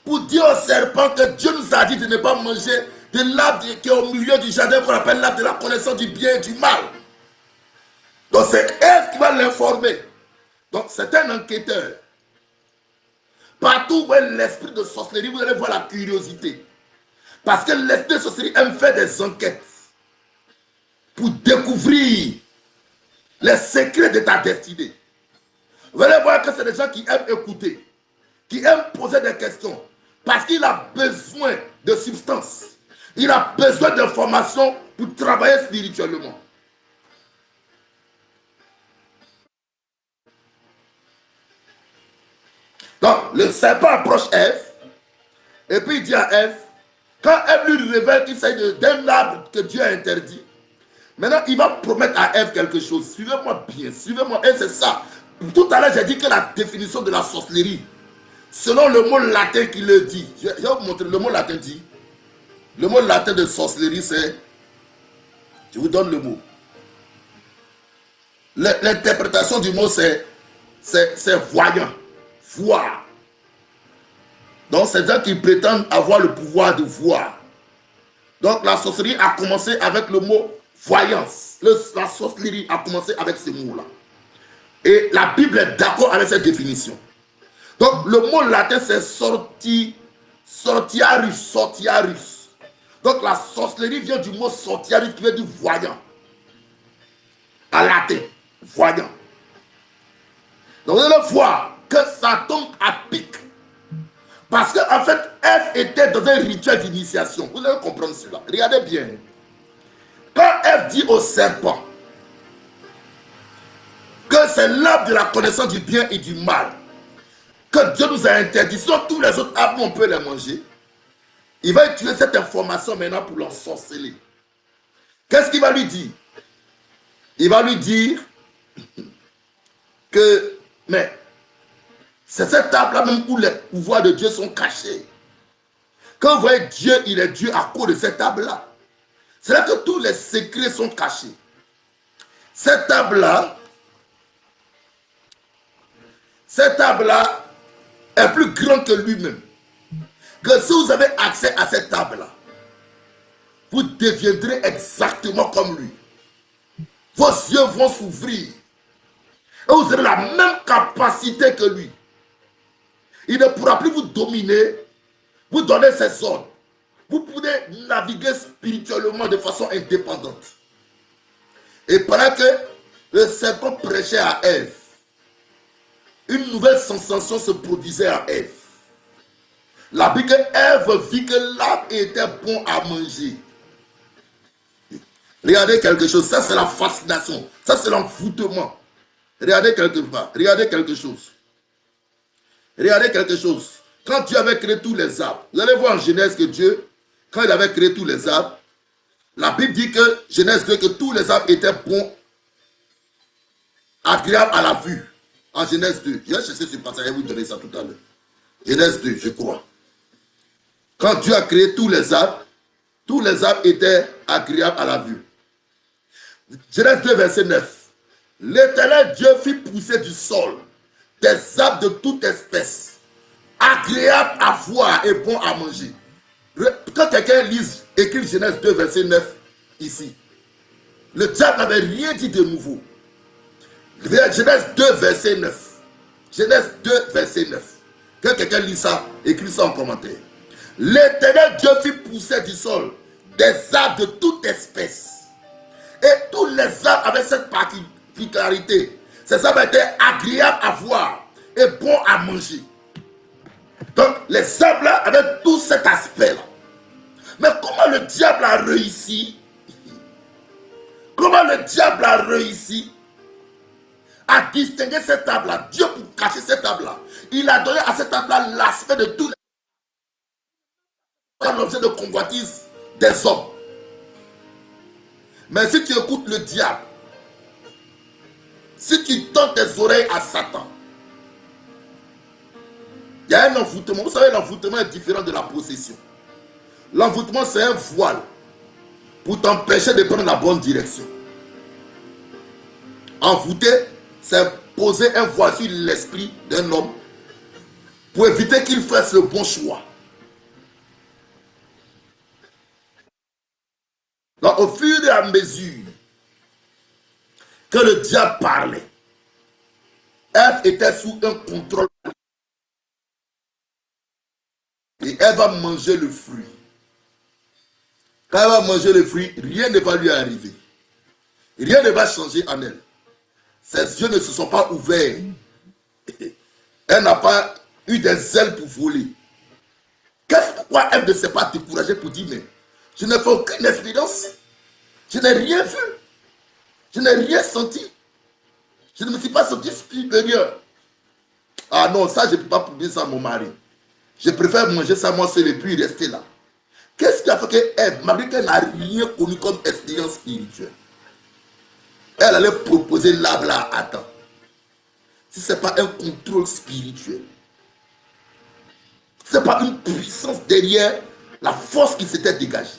pour dire au serpent que Dieu nous a dit de ne pas manger de l'arbre qui est au milieu du jardin qu'on appelle l'arbre de la connaissance du bien et du mal. Donc c'est elle qui va l'informer. Donc c'est un enquêteur. Partout où est l'esprit de sorcellerie, vous allez voir la curiosité. Parce que l'esprit de sorcellerie aime faire des enquêtes pour découvrir les secrets de ta destinée. Vous allez voir que c'est des gens qui aiment écouter, qui aiment poser des questions, parce qu'il a besoin de substance. Il a besoin d'informations pour travailler spirituellement. Donc, le serpent approche Ève, et puis il dit à Ève, quand Ève lui révèle qu'il s'agit d'un arbre que Dieu a interdit, maintenant il va promettre à Ève quelque chose. Suivez-moi bien, suivez-moi. Et c'est ça. Tout à l'heure, j'ai dit que la définition de la sorcellerie, selon le mot latin qui le dit, je vais vous montrer, le mot latin dit, le mot latin de sorcellerie, c'est, je vous donne le mot. L'interprétation du mot, c'est voyant, voir. Donc, c'est gens qui prétendent avoir le pouvoir de voir. Donc, la sorcellerie a commencé avec le mot voyance. La sorcellerie a commencé avec ce mot-là. Et la Bible est d'accord avec cette définition. Donc, le mot latin, c'est sortiarus. Donc, la sorcellerie vient du mot sortiarus qui veut dire voyant. En latin, voyant. Donc, vous allez voir que ça tombe à pic. Parce qu'en fait, Ève était dans un rituel d'initiation. Vous allez comprendre cela. Regardez bien. Quand Ève dit au serpent que c'est l'arbre de la connaissance du bien et du mal que Dieu nous a interdit, sinon tous les autres arbres, on peut les manger, il va utiliser cette information maintenant pour l'ensorceler. Qu'est-ce qu'il va lui dire? Il va lui dire que, mais c'est cet arbre-là même où les pouvoirs de Dieu sont cachés. Quand vous voyez Dieu, il est Dieu à cause de cet arbre-là. C'est là que tous les secrets sont cachés. Cet arbre-là est plus grand que lui-même. Que si vous avez accès à cet arbre-là, vous deviendrez exactement comme lui. Vos yeux vont s'ouvrir. Et vous aurez la même capacité que lui. Il ne pourra plus vous dominer, vous donner ses ordres. Vous pouvez naviguer spirituellement de façon indépendante. Et pendant que le serpent prêchait à Ève, une nouvelle sensation se produisait à Ève. La Bible, Ève vit que l'arbre était bon à manger. Regardez quelque chose, ça c'est la fascination, ça c'est l'envoûtement. Regardez quelque part, regardez quelque chose. Regardez quelque chose. Quand Dieu avait créé tous les arbres, vous allez voir en Genèse que Dieu, quand il avait créé tous les arbres, la Bible dit que, Genèse 2, que tous les arbres étaient bons, agréables à la vue. En Genèse 2, je vais chercher ce passage, je vais vous donner ça tout à l'heure. Genèse 2, je crois. Quand Dieu a créé tous les arbres étaient agréables à la vue. Genèse 2, verset 9. L'Éternel Dieu fit pousser du sol des arbres de toute espèce, agréables à voir et bons à manger. Quand quelqu'un écrit Genèse 2, verset 9, ici, le diable n'avait rien dit de nouveau. Genèse 2, verset 9. Genèse 2, verset 9. Quand quelqu'un lit ça, écrit ça en commentaire. L'Éternel Dieu fit pousser du sol des arbres de toute espèce. Et tous les arbres avaient cette particularité. Ces arbres étaient agréables à voir et bons à manger. Donc, les arbres là avaient tout cet aspect-là. Mais comment le diable a réussi? Comment le diable a réussi à distinguer cet arbre-là? Dieu, pour cacher cet arbre-là, il a donné à cet arbre-là l'aspect de tous l'objet de convoitise des hommes. Mais si tu écoutes le diable, si tu tends tes oreilles à Satan, il y a un envoûtement. Vous savez, l'envoûtement est différent de la possession. L'envoûtement, c'est un voile pour t'empêcher de prendre la bonne direction. Envoûter, c'est poser un voile sur l'esprit d'un homme pour éviter qu'il fasse le bon choix. Donc, au fur et à mesure que le diable parlait, Ève était sous un contrôle. Et elle va manger le fruit. Quand elle va manger le fruit, rien ne va lui arriver. Rien ne va changer en elle. Ses yeux ne se sont pas ouverts. Elle n'a pas eu des ailes pour voler. Pourquoi elle ne s'est pas découragée pour dire, mais je n'ai fait aucune expérience. Je n'ai rien vu. Je n'ai rien senti. Je ne me suis pas senti supérieur. Ah non, ça je ne peux pas prouver ça à mon mari. Je préfère manger ça moi seul et puis rester là. Qu'est-ce qui a fait qu'Ève, malgré qu'elle n'a rien connu comme expérience spirituelle, elle allait proposer l'arbre là à Adam? Si ce n'est pas un contrôle spirituel, ce n'est pas une puissance derrière la force qui s'était dégagée.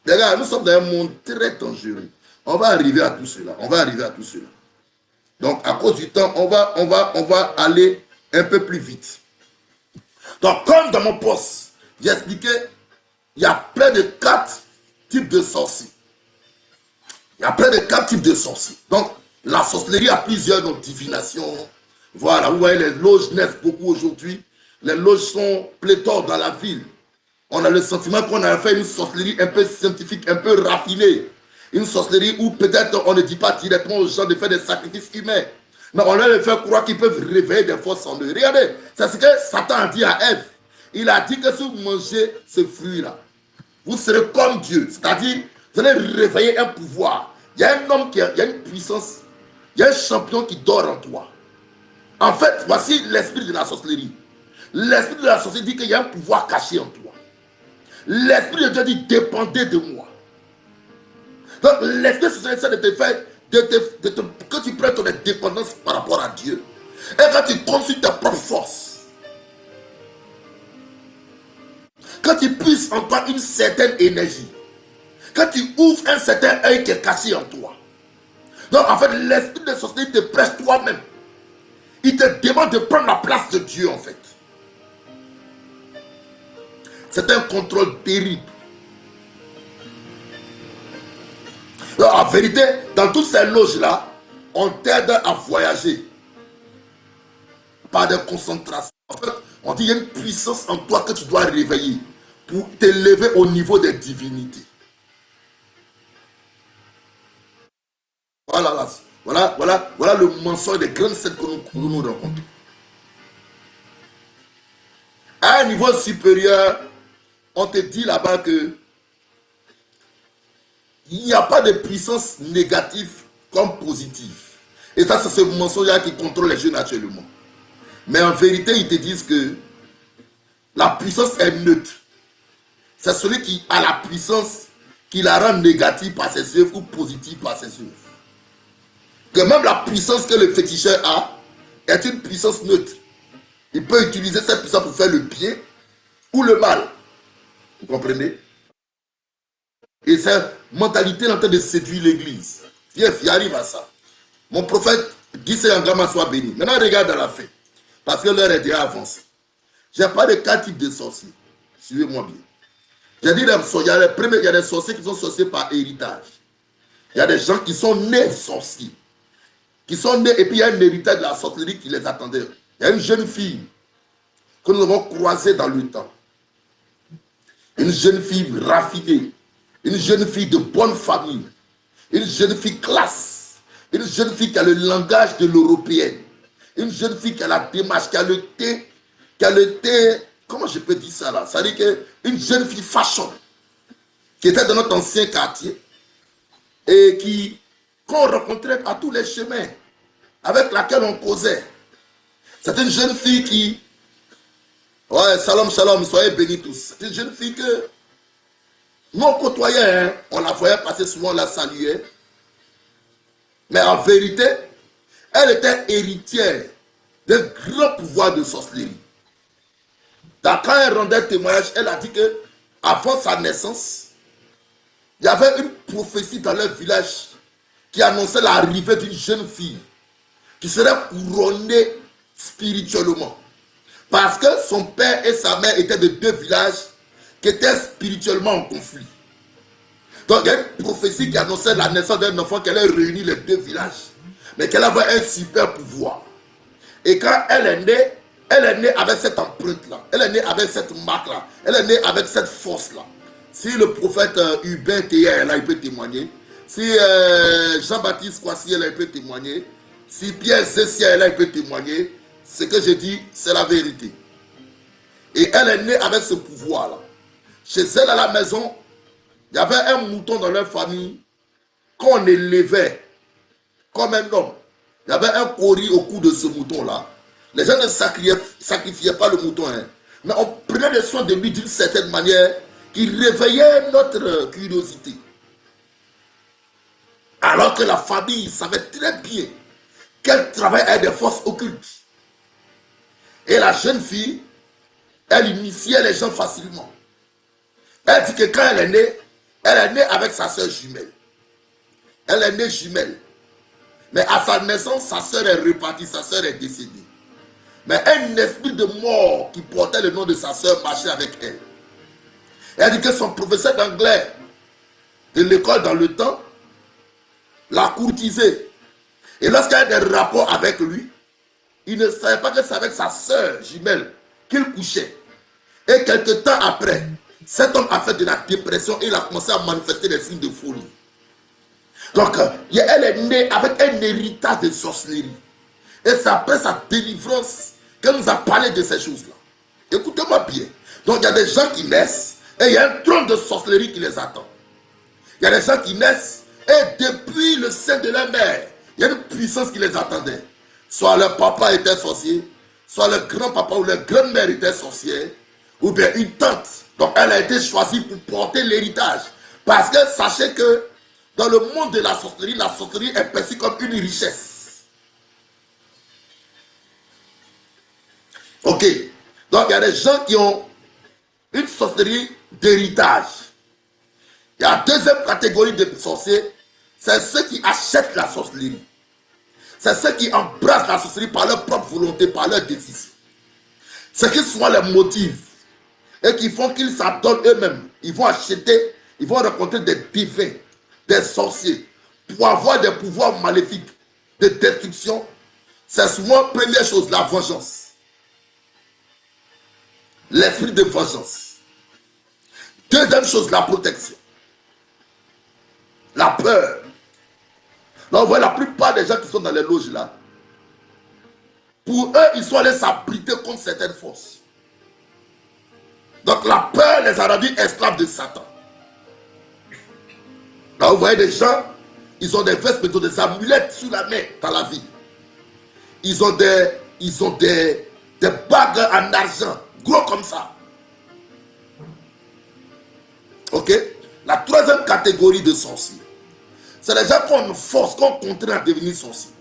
Regarde, nous sommes dans un monde très dangereux. On va arriver à tout cela. On va arriver à tout cela. Donc, à cause du temps, on va aller un peu plus vite. Donc, comme dans mon poste, j'ai expliqué, il y a plein de 4 types de sorciers. Il y a près de 4 types de sorciers. Donc, la sorcellerie a plusieurs divinations. Voilà, vous voyez, les loges naissent beaucoup aujourd'hui. Les loges sont pléthores dans la ville. On a le sentiment qu'on a fait une sorcellerie un peu scientifique, un peu raffinée. Une sorcellerie où peut-être on ne dit pas directement aux gens de faire des sacrifices humains. Mais on leur fait croire qu'ils peuvent réveiller des forces en eux. Regardez, c'est ce que Satan a dit à Ève. Il a dit que si vous mangez ce fruit-là, vous serez comme Dieu. C'est-à-dire, vous allez réveiller un pouvoir. Il y a un homme il y a une puissance. Il y a un champion qui dort en toi. En fait, voici l'esprit de la sorcellerie. L'esprit de la sorcellerie dit qu'il y a un pouvoir caché en toi. L'esprit de Dieu dit dépendez de moi. Donc l'esprit de la sorcellerie, c'est de te faire que tu prennes ton indépendance par rapport à Dieu. Et quand tu consultes ta propre force, quand tu puisses en toi une certaine énergie, quand tu ouvres un certain œil qui est caché en toi. Donc en fait, l'esprit de sorcellerie te presse toi-même. Il te demande de prendre la place de Dieu en fait. C'est un contrôle terrible. Donc, en vérité, dans toutes ces loges-là, on t'aide à voyager par des concentrations. En fait, on dit qu'il y a une puissance en toi que tu dois réveiller pour t'élever au niveau des divinités. Voilà le mensonge des grandes scènes que nous rencontrons. À un niveau supérieur, on te dit là-bas que il n'y a pas de puissance négative comme positive. Et ça, c'est ce mensonge-là qui contrôle les jeunes actuellement. Mais en vérité, ils te disent que la puissance est neutre. C'est celui qui a la puissance qui la rend négative par ses œuvres ou positive par ses œuvres. Que même la puissance que le féticheur a est une puissance neutre. Il peut utiliser cette puissance pour faire le bien ou le mal. Vous comprenez? Et cette mentalité est en train de séduire l'église. Il arrive à ça. Mon prophète dit c'est un gamin soit béni. Maintenant regarde dans la fin. Parce que l'heure est déjà avancée. J'ai parlé de 4 types de sorciers. Suivez-moi bien. J'ai dit il y a des sorciers qui sont sorciers par héritage. Il y a des gens qui sont nés sorciers. Qui sont nés et puis il y a un héritage de la sorcellerie qui les attendait. Il y a une jeune fille que nous avons croisée dans le temps. Une jeune fille raffinée. Une jeune fille de bonne famille. Une jeune fille classe. Une jeune fille qui a le langage de l'européenne. Une jeune fille qui a la démarche, qui a le thé, comment je peux dire ça là? Ça veut dire qu'une jeune fille fashion, qui était dans notre ancien quartier, et qu'on rencontrait à tous les chemins, avec laquelle on causait. C'est une jeune fille qui, ouais, shalom, shalom, soyez bénis tous. C'est une jeune fille que, nous on côtoyait, hein, on la voyait passer souvent, on la saluait. Mais en vérité, elle était héritière d'un grand pouvoir de sorcellerie. Quand elle rendait témoignage, elle a dit que avant sa naissance, il y avait une prophétie dans leur village qui annonçait l'arrivée d'une jeune fille qui serait couronnée spirituellement. Parce que son père et sa mère étaient de 2 villages qui étaient spirituellement en conflit. Donc il y a une prophétie qui annonçait la naissance d'un enfant qui allait réunir les 2 villages. Mais qu'elle avait un super pouvoir. Et quand elle est née avec cette empreinte-là. Elle est née avec cette marque-là. Elle est née avec cette force-là. Si le prophèt Hubert Théa est là, il peut témoigner. Si Jean-Baptiste Kwasi est là, il peut témoigner. Si Pierre Zessia est là, il peut témoigner. Ce que je dis, c'est la vérité. Et elle est née avec ce pouvoir-là. Chez elle à la maison, il y avait un mouton dans leur famille qu'on élevait comme un homme. Il y avait un cori au cou de ce mouton-là. Les gens ne sacrifiaient pas le mouton, hein, mais on prenait le soin de lui d'une certaine manière qui réveillait notre curiosité. Alors que la famille savait très bien qu'elle travaillait avec des forces occultes. Et la jeune fille, elle initiait les gens facilement. Elle dit que quand elle est née avec sa soeur jumelle. Elle est née jumelle. Mais à sa naissance, sa soeur est repartie, sa soeur est décédée. Mais un esprit de mort qui portait le nom de sa soeur marchait avec elle. Elle dit que son professeur d'anglais de l'école dans le temps, l'a courtisé. Et lorsqu'il y a des rapports avec lui, il ne savait pas que c'est avec sa sœur jumelle qu'il couchait. Et quelque temps après, cet homme a fait de la dépression et il a commencé à manifester des signes de folie. Donc, elle est née avec un héritage de sorcellerie. Et c'est après sa délivrance qu'elle nous a parlé de ces choses-là. Écoutez-moi bien. Donc, il y a des gens qui naissent et il y a un trône de sorcellerie qui les attend. Il y a des gens qui naissent et depuis le sein de leur mère, il y a une puissance qui les attendait. Soit leur papa était sorcier, soit leur grand-papa ou leur grand-mère était sorcière, ou bien une tante. Donc, elle a été choisie pour porter l'héritage. Parce que sachez que dans le monde de la sorcellerie est perçue comme une richesse. Ok. Donc, il y a des gens qui ont une sorcellerie d'héritage. Il y a une deuxième catégorie de sorciers, c'est ceux qui achètent la sorcellerie. C'est ceux qui embrassent la sorcellerie par leur propre volonté, par leur décision. C'est qui soient les motifs et qui font qu'ils s'adonnent eux-mêmes. Ils vont acheter, ils vont rencontrer des divins, des sorciers, pour avoir des pouvoirs maléfiques de destruction. C'est souvent, première chose, la vengeance. L'esprit de vengeance. Deuxième chose, la protection. La peur. Là, on voit la plupart des gens qui sont dans les loges là. Pour eux, ils sont allés s'abriter contre certaines forces. Donc la peur les a rendus esclaves de Satan. Là, vous voyez des gens, ils ont des vestes, des amulettes sous la main dans la vie. Ils ont des bagues en argent, gros comme ça. Ok? La troisième catégorie de sorciers, c'est les gens qui ont une force, qui ont contraint à devenir sorciers.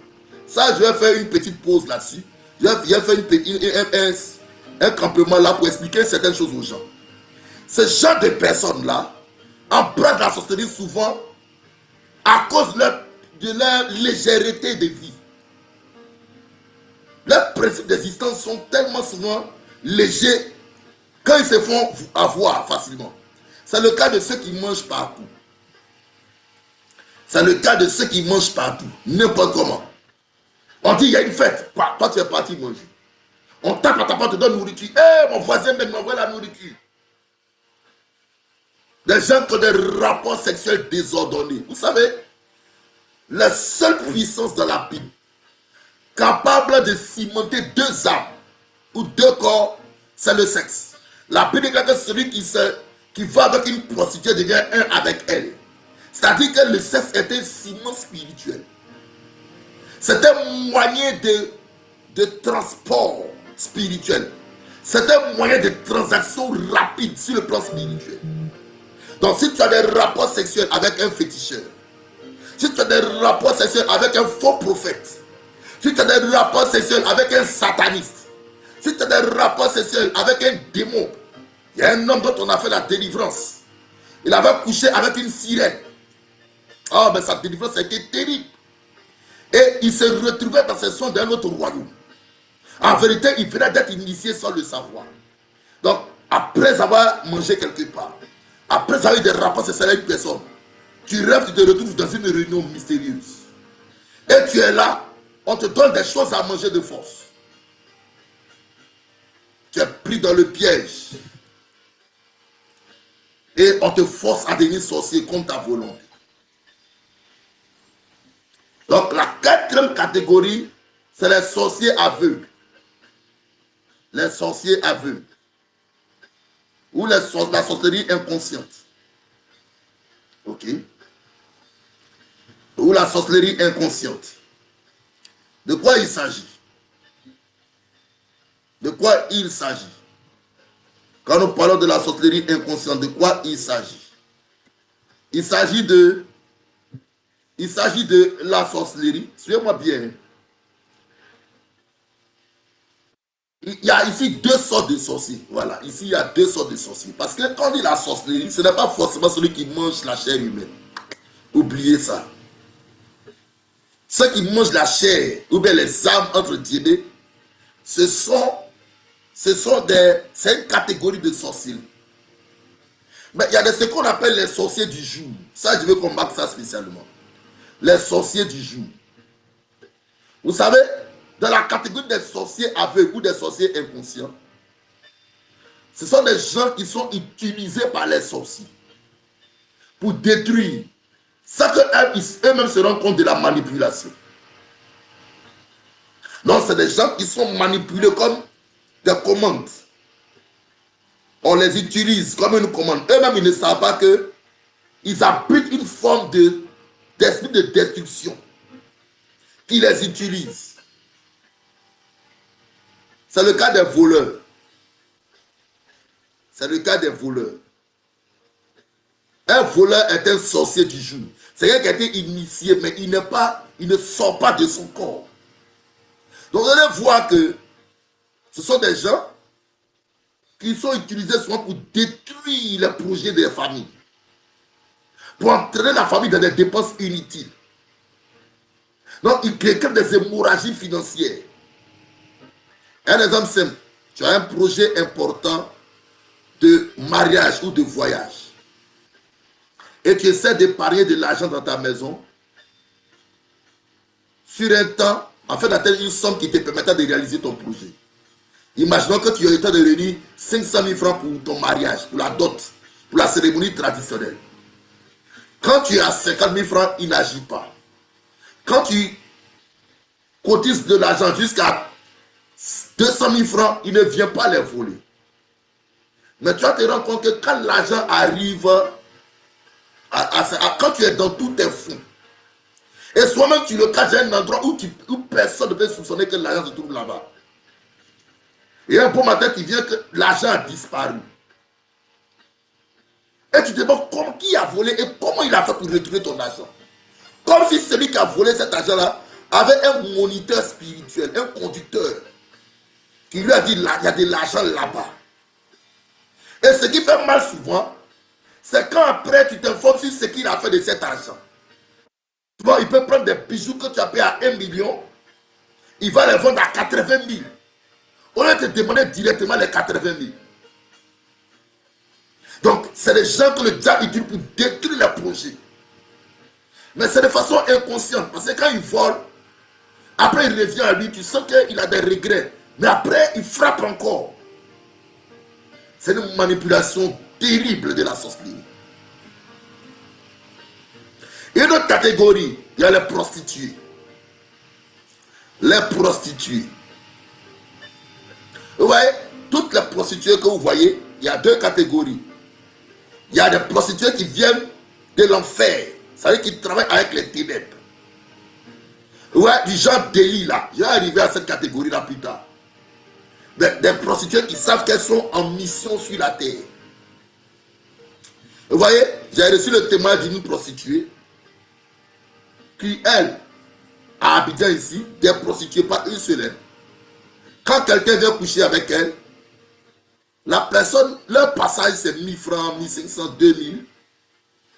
Ça, je vais faire une petite pause là-dessus. Je vais faire un campement là pour expliquer certaines choses aux gens. Ce genre de personnes-là empruntent la sorcellerie souvent à cause de leur légèreté de vie. Leurs principes d'existence sont tellement souvent légers quand ils se font avoir facilement. C'est le cas de ceux qui mangent partout. C'est le cas de ceux qui mangent partout, n'importe comment. On dit il y a une fête, toi tu es parti manger. On tape à ta porte, te donne nourriture. Mon voisin même m'envoie la nourriture. Des gens qui ont des rapports sexuels désordonnés. Vous savez, la seule puissance dans la Bible capable de cimenter deux âmes ou deux corps, c'est le sexe. La Bible dit que celui qui va avec une prostituée devient un avec elle. C'est-à-dire que le sexe est un ciment spirituel. C'est un moyen de transport spirituel. C'est un moyen de transaction rapide sur le plan spirituel. Donc si tu as des rapports sexuels avec un féticheur, si tu as des rapports sexuels avec un faux prophète, si tu as des rapports sexuels avec un sataniste, si tu as des rapports sexuels avec un démon, il y a un homme dont on a fait la délivrance. Il avait couché avec une sirène. Ah, mais sa délivrance a été terrible. Et il se retrouvait dans ce son d'un autre royaume. En vérité, il venait d'être initié sans le savoir. Donc, après avoir mangé quelque part, après avoir eu des rapports sexuels avec une personne, tu rêves, tu te retrouves dans une réunion mystérieuse. Et tu es là, on te donne des choses à manger de force. Tu es pris dans le piège. Et on te force à devenir sorcier contre ta volonté. Donc la quatrième catégorie, c'est les sorciers aveugles. Les sorciers aveugles. Ou la sorcellerie inconsciente. Ok. Ou la sorcellerie inconsciente. De quoi il s'agit? De quoi il s'agit? Quand nous parlons de la sorcellerie inconsciente, de quoi il s'agit? Il s'agit de la sorcellerie. Suivez-moi bien. Il y a ici deux sortes de sorciers. Voilà, ici il y a deux sortes de sorciers. Parce que quand on dit la sorcellerie, ce n'est pas forcément celui qui mange la chair humaine. Oubliez ça. Ceux qui mangent la chair, ou bien les âmes entre guillemets, c'est une catégorie de sorciers. Mais il y a ce qu'on appelle les sorciers du jour. Ça, je veux qu'on marque ça spécialement. Les sorciers du jour. Vous savez, dans la catégorie des sorciers aveugles ou des sorciers inconscients, ce sont des gens qui sont utilisés par les sorciers pour détruire. Ça qu'eux-mêmes se rendent compte de la manipulation. Donc, c'est des gens qui sont manipulés comme des commandes. On les utilise comme une commande. Eux-mêmes, ils ne savent pas qu'ils habitent une forme d'esprit de destruction qui les utilise. C'est le cas des voleurs. C'est le cas des voleurs. Un voleur est un sorcier du jour. C'est quelqu'un qui a été initié, mais il ne sort pas de son corps. Donc vous allez voir que ce sont des gens qui sont utilisés souvent pour détruire les projets des familles. Pour entraîner la famille dans des dépenses inutiles. Donc ils créent des hémorragies financières. Un exemple simple. Tu as un projet important de mariage ou de voyage. Et tu essaies d'épargner de l'argent dans ta maison sur un temps, afin d'atteindre une somme qui te permettra de réaliser ton projet. Imaginons que tu as le temps de réunir 500 000 francs pour ton mariage, pour la dot, pour la cérémonie traditionnelle. Quand tu as 50 000 francs, il n'agit pas. Quand tu cotises de l'argent jusqu'à 200 000 francs, il ne vient pas les voler. Mais tu vas te rendre compte que quand l'argent arrive, quand tu es dans tous tes fonds, et soi-même tu le caches à un endroit où personne ne peut soupçonner que l'argent se trouve là-bas. Et un bon matin, tu viens que l'argent a disparu. Et tu te demandes qui a volé et comment il a fait pour retrouver ton argent. Comme si celui qui a volé cet argent-là avait un moniteur spirituel, un conducteur, qui lui a dit, il y a de l'argent là-bas. Et ce qui fait mal souvent, c'est quand après tu t'informes sur ce qu'il a fait de cet argent. Souvent, il peut prendre des bijoux que tu as payé à 1 million, il va les vendre à 80 000. On va te demander directement les 80 000. Donc, c'est des gens que le diable utilise pour détruire les projets. Mais c'est de façon inconsciente. Parce que quand il vole, après il revient à lui, tu sens qu'il a des regrets. Mais après, il frappe encore. C'est une manipulation terrible de la sorcellerie. Et une autre catégorie, il y a les prostituées. Les prostituées. Vous voyez, toutes les prostituées que vous voyez, il y a deux catégories. Il y a des prostituées qui viennent de l'enfer. C'est-à-dire qui travaillent avec les ténèbres. Ouais, du genre délit là. Je vais arriver à cette catégorie-là plus tard. Des prostituées qui savent qu'elles sont en mission sur la terre. Vous voyez, j'ai reçu le témoignage d'une prostituée qui, elle, a Abidjan ici, des prostituées, pas une seule. Quand quelqu'un vient coucher avec elle, la personne, leur passage c'est 1000 francs, 1500, 2000.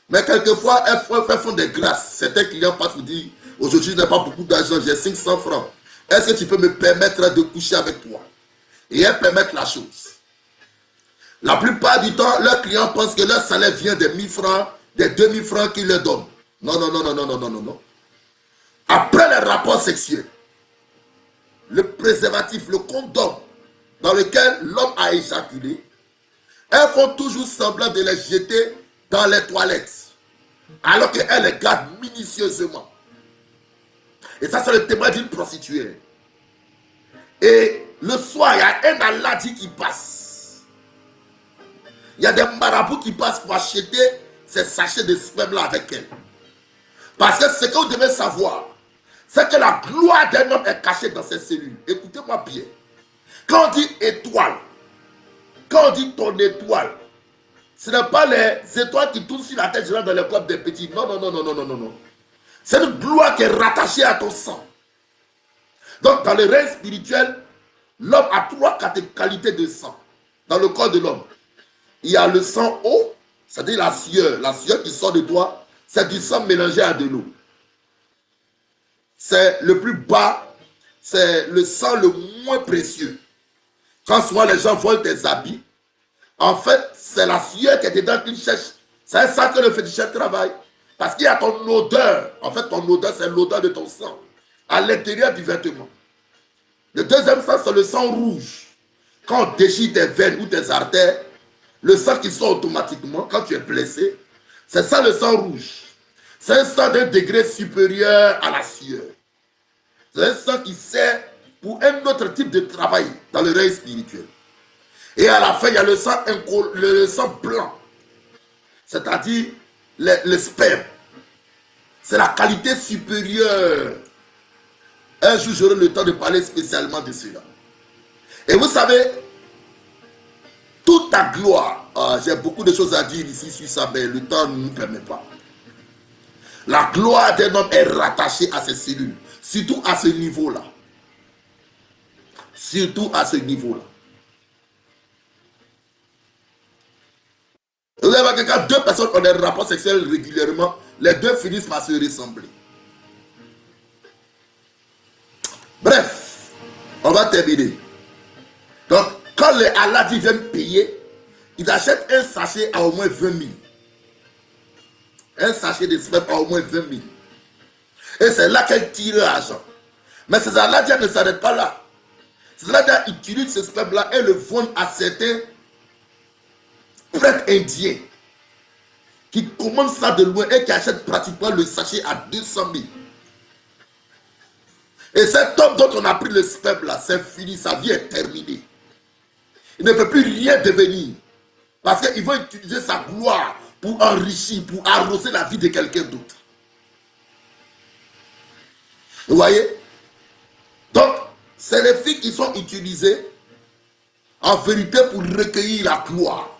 Mais quelquefois, elles font des grâces. Certains clients passent pour dire, aujourd'hui je n'ai pas beaucoup d'argent, j'ai 500 francs. Est-ce que tu peux me permettre de coucher avec toi? Et elles permettent la chose. La plupart du temps, leurs clients pensent que leur salaire vient des 1000 francs, des 2000 francs qu'ils leur donnent. Non, non, non, non, non, non, non, non, non. Après les rapports sexuels, le préservatif, le condom dans lequel l'homme a éjaculé, elles font toujours semblant de les jeter dans les toilettes, alors qu'elles les gardent minutieusement. Et ça, c'est le témoin d'une prostituée. Et le soir, il y a un aladi qui passe. Il y a des marabouts qui passent pour acheter ces sachets de sperme-là avec elle. Parce que ce que vous devez savoir, c'est que la gloire d'un homme est cachée dans ses cellules. Écoutez-moi bien. Quand on dit étoile, quand on dit ton étoile, ce n'est pas les étoiles qui tournent sur la tête générale dans le corps des petits. Non, non, non, non, non, non, non, non. C'est une gloire qui est rattachée à ton sang. Donc, dans le règne spirituel, l'homme a trois qualités de sang. Dans le corps de l'homme, il y a le sang haut, c'est-à-dire la sueur qui sort de toi, c'est du sang mélangé à de l'eau. C'est le plus bas, c'est le sang le moins précieux. Quand souvent les gens volent tes habits, En fait, c'est la sueur qui est dedans qu'il cherche. C'est ça que le féticheur travaille. Parce qu'il y a ton odeur. En fait, ton odeur, c'est l'odeur de ton sang. À l'intérieur du vêtement. Le deuxième sang, c'est le sang rouge. Quand on déchire tes veines ou tes artères, le sang qui sort automatiquement quand tu es blessé, c'est ça le sang rouge. C'est un sang d'un degré supérieur à la sueur. C'est un sang qui sert pour un autre type de travail dans le règne spirituel. Et à la fin, il y a le sang blanc. C'est-à-dire le sperme. C'est la qualité supérieure. Un jour, j'aurai le temps de parler spécialement de cela. Et vous savez, toute ta gloire, j'ai beaucoup de choses à dire ici sur ça, mais le temps ne nous permet pas. La gloire d'un homme est rattachée à ses cellules, surtout à ce niveau-là. Surtout à ce niveau-là. Vous allez voir que quand deux personnes ont des rapports sexuels régulièrement, les deux finissent par se ressembler. Bref, on va terminer. Donc, quand les Aladi viennent payer, ils achètent un sachet à au moins 20 000. Un sachet de sperme à au moins 20 000. Et c'est là qu'elle tire l'argent. Mais ces Aladiens ne s'arrêtent pas là. Ces Aladiens utilisent ce sperme-là et le vendent à certains prêtres indiens qui commandent ça de loin et qui achètent pratiquement le sachet à 200 000. Et cet homme dont on a pris le sperme là, c'est fini, sa vie est terminée. Il ne peut plus rien devenir. Parce qu'il va utiliser sa gloire pour enrichir, pour arroser la vie de quelqu'un d'autre. Vous voyez? Donc, c'est les filles qui sont utilisées en vérité pour recueillir la gloire,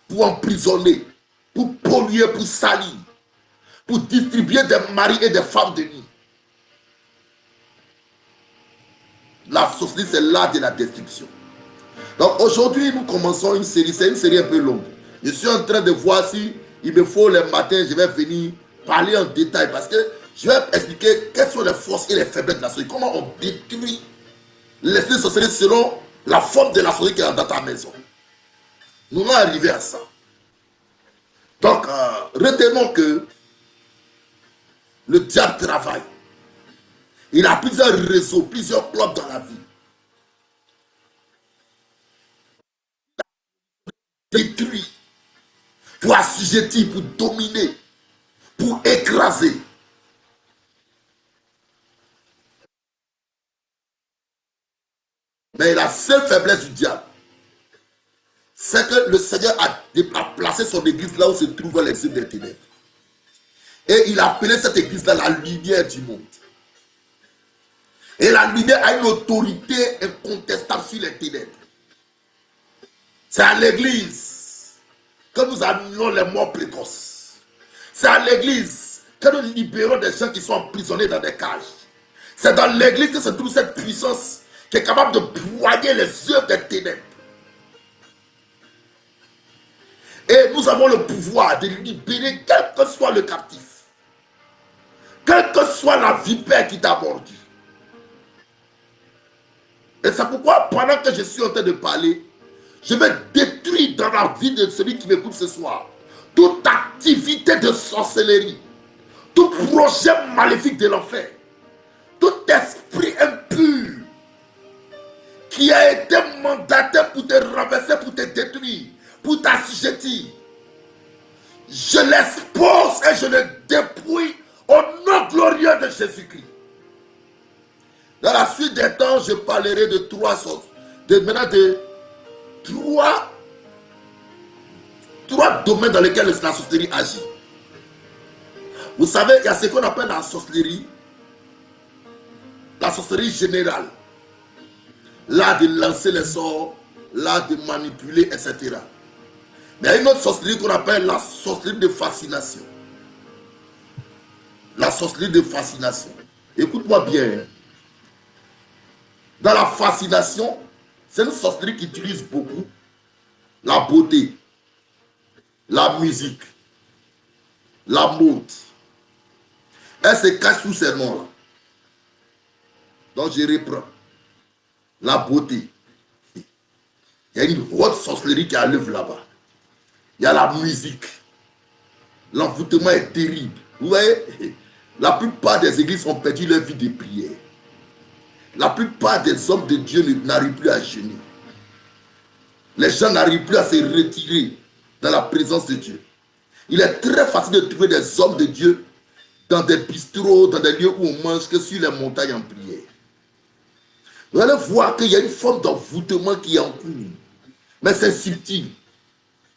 pour emprisonner, pour polluer, pour salir, pour distribuer des maris et des femmes de nuit. La sorcellerie, c'est l'art de la destruction. Donc aujourd'hui, nous commençons une série, c'est une série un peu longue. Je suis en train de voir si il me faut les matins, je vais venir parler en détail parce que je vais expliquer quelles sont les forces et les faiblesses de la sorcellerie. Comment on détruit l'esprit de sorcellerie selon la forme de la sorcellerie qui est dans ta maison. Nous allons arriver à ça. Donc, retenons que le diable travaille. Il a plusieurs réseaux, plusieurs clubs dans la vie. Détruire, pour assujettir, pour dominer, pour écraser. Mais la seule faiblesse du diable, c'est que le Seigneur a placé son église là où se trouvent les yeux des ténèbres. Et il a appelé cette église-là la lumière du monde. Et la lumière a une autorité incontestable sur les ténèbres. C'est à l'église que nous amenons les morts précoces. C'est à l'église que nous libérons des gens qui sont emprisonnés dans des cages. C'est dans l'église que se trouve cette puissance qui est capable de broyer les œuvres des ténèbres. Et nous avons le pouvoir de libérer quel que soit le captif. Quelle que soit la vipère qui t'a mordu. Et c'est pourquoi pendant que je suis en train de parler, je vais détruire dans la vie de celui qui m'écoute ce soir toute activité de sorcellerie, tout projet maléfique de l'enfer, tout esprit impur qui a été mandaté pour te renverser, pour te détruire, pour t'assujettir. Je l'expose et je le dépouille au nom glorieux de Jésus-Christ. Dans la suite des temps, je parlerai de trois choses. Trois domaines dans lesquels la sorcellerie agit. Vous savez, il y a ce qu'on appelle la sorcellerie générale. L'art de lancer les sorts, l'art de manipuler, etc. Mais il y a une autre sorcellerie qu'on appelle la sorcellerie de fascination. La sorcellerie de fascination. Écoute-moi bien. Dans la fascination, c'est une sorcellerie qui utilise beaucoup la beauté, la musique, la mode. Elle se cache sous ces noms-là. Donc je reprends. La beauté, Il y a une haute sorcellerie qui arrive là-bas. Il y a la musique. L'envoûtement est terrible. Vous voyez, la plupart des églises ont perdu leur vie de prière. La plupart des hommes de Dieu n'arrivent plus à jeûner. Les gens n'arrivent plus à se retirer dans la présence de Dieu. Il est très facile de trouver des hommes de Dieu dans des bistrots, dans des lieux où on mange que sur les montagnes en prière. Vous allez voir qu'il y a une forme d'envoûtement qui est en cours. Mais c'est subtil.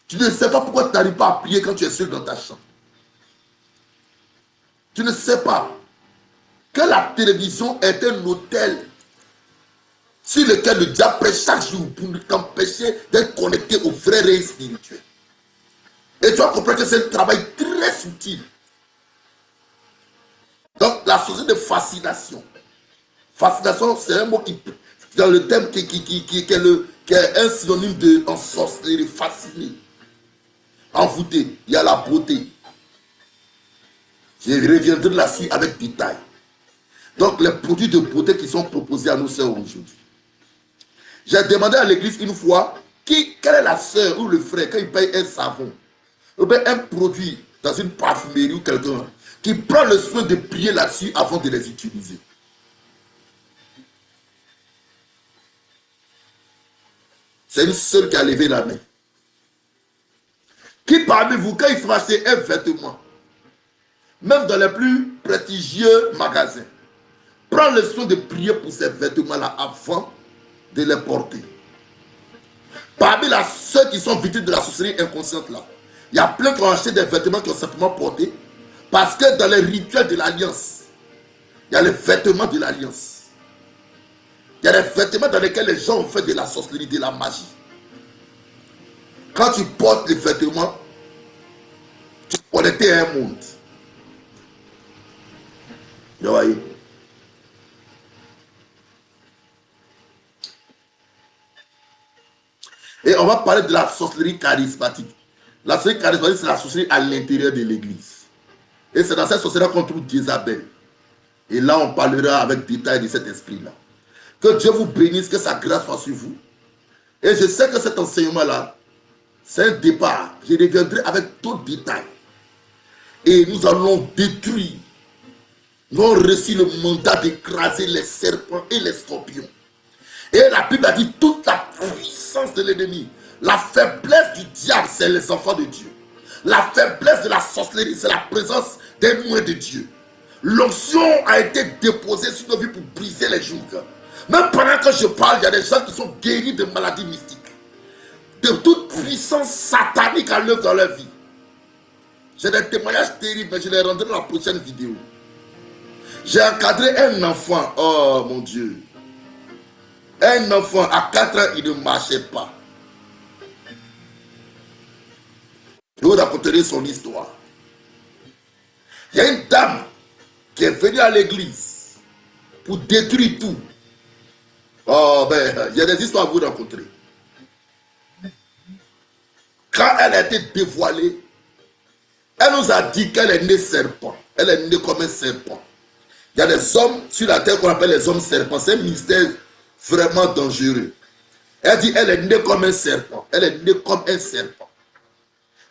Tu ne sais pas pourquoi tu n'arrives pas à prier quand tu es seul dans ta chambre. Tu ne sais pas que la télévision est un hôtel sur lequel le diable prêche chaque jour pour t'empêcher d'être connecté au vrai réel spirituel. Et tu vas comprendre que c'est un travail très subtil. Donc, la société de fascination. Fascination, c'est un mot qui, dans le thème qui est un synonyme de ensorceler, fasciner, envoûter. Il y a la beauté. Je reviendrai là-dessus avec détail. Donc, les produits de beauté qui sont proposés à nos sœurs aujourd'hui. J'ai demandé à l'église une fois, quelle est la sœur ou le frère, quand il paye un savon, ou bien un produit dans une parfumerie ou quelqu'un, qui prend le soin de prier là-dessus avant de les utiliser. C'est une seule qui a levé la main. Qui parmi vous, quand il se va acheter un vêtement, même dans les plus prestigieux magasins, prend le soin de prier pour ces vêtements-là avant de les porter. Parmi ceux qui sont victimes de la sorcellerie inconsciente là, il y a plein qui ont acheté des vêtements qui ont simplement porté parce que dans les rituels de l'alliance, il y a les vêtements de l'alliance. Il y a des vêtements dans lesquels les gens ont fait de la sorcellerie, de la magie. Quand tu portes les vêtements, tu connectes à un monde. Vous voyez? Et on va parler de la sorcellerie charismatique. La sorcellerie charismatique, c'est la sorcellerie à l'intérieur de l'église. Et c'est dans cette sorcellerie qu'on trouve Jézabel. Et là, on parlera avec détail de cet esprit-là. Que Dieu vous bénisse, que sa grâce soit sur vous. Et je sais que cet enseignement-là, c'est un départ. Je reviendrai avec d'autres détails. Et nous allons détruire. Nous avons reçu le mandat d'écraser les serpents et les scorpions. Et la Bible a dit toute la puissance de l'ennemi. La faiblesse du diable, c'est les enfants de Dieu. La faiblesse de la sorcellerie, c'est la présence des loin de Dieu. L'onction a été déposée sur nos vies pour briser les jougs. Même pendant que je parle, il y a des gens qui sont guéris de maladies mystiques. De toute puissance satanique à l'œuvre dans leur vie. J'ai des témoignages terribles, mais je les rendrai dans la prochaine vidéo. J'ai encadré un enfant, oh mon Dieu. Un enfant, à 4 ans, il ne marchait pas. Je vous raconterai son histoire. Il y a une dame qui est venue à l'église pour détruire tout. Oh ben, il y a des histoires à vous raconter. Quand elle a été dévoilée, elle nous a dit qu'elle est née serpent. Elle est née comme un serpent. Il y a des hommes sur la terre qu'on appelle les hommes serpents. C'est un mystère vraiment dangereux. Elle dit qu'elle est née comme un serpent. Elle est née comme un serpent.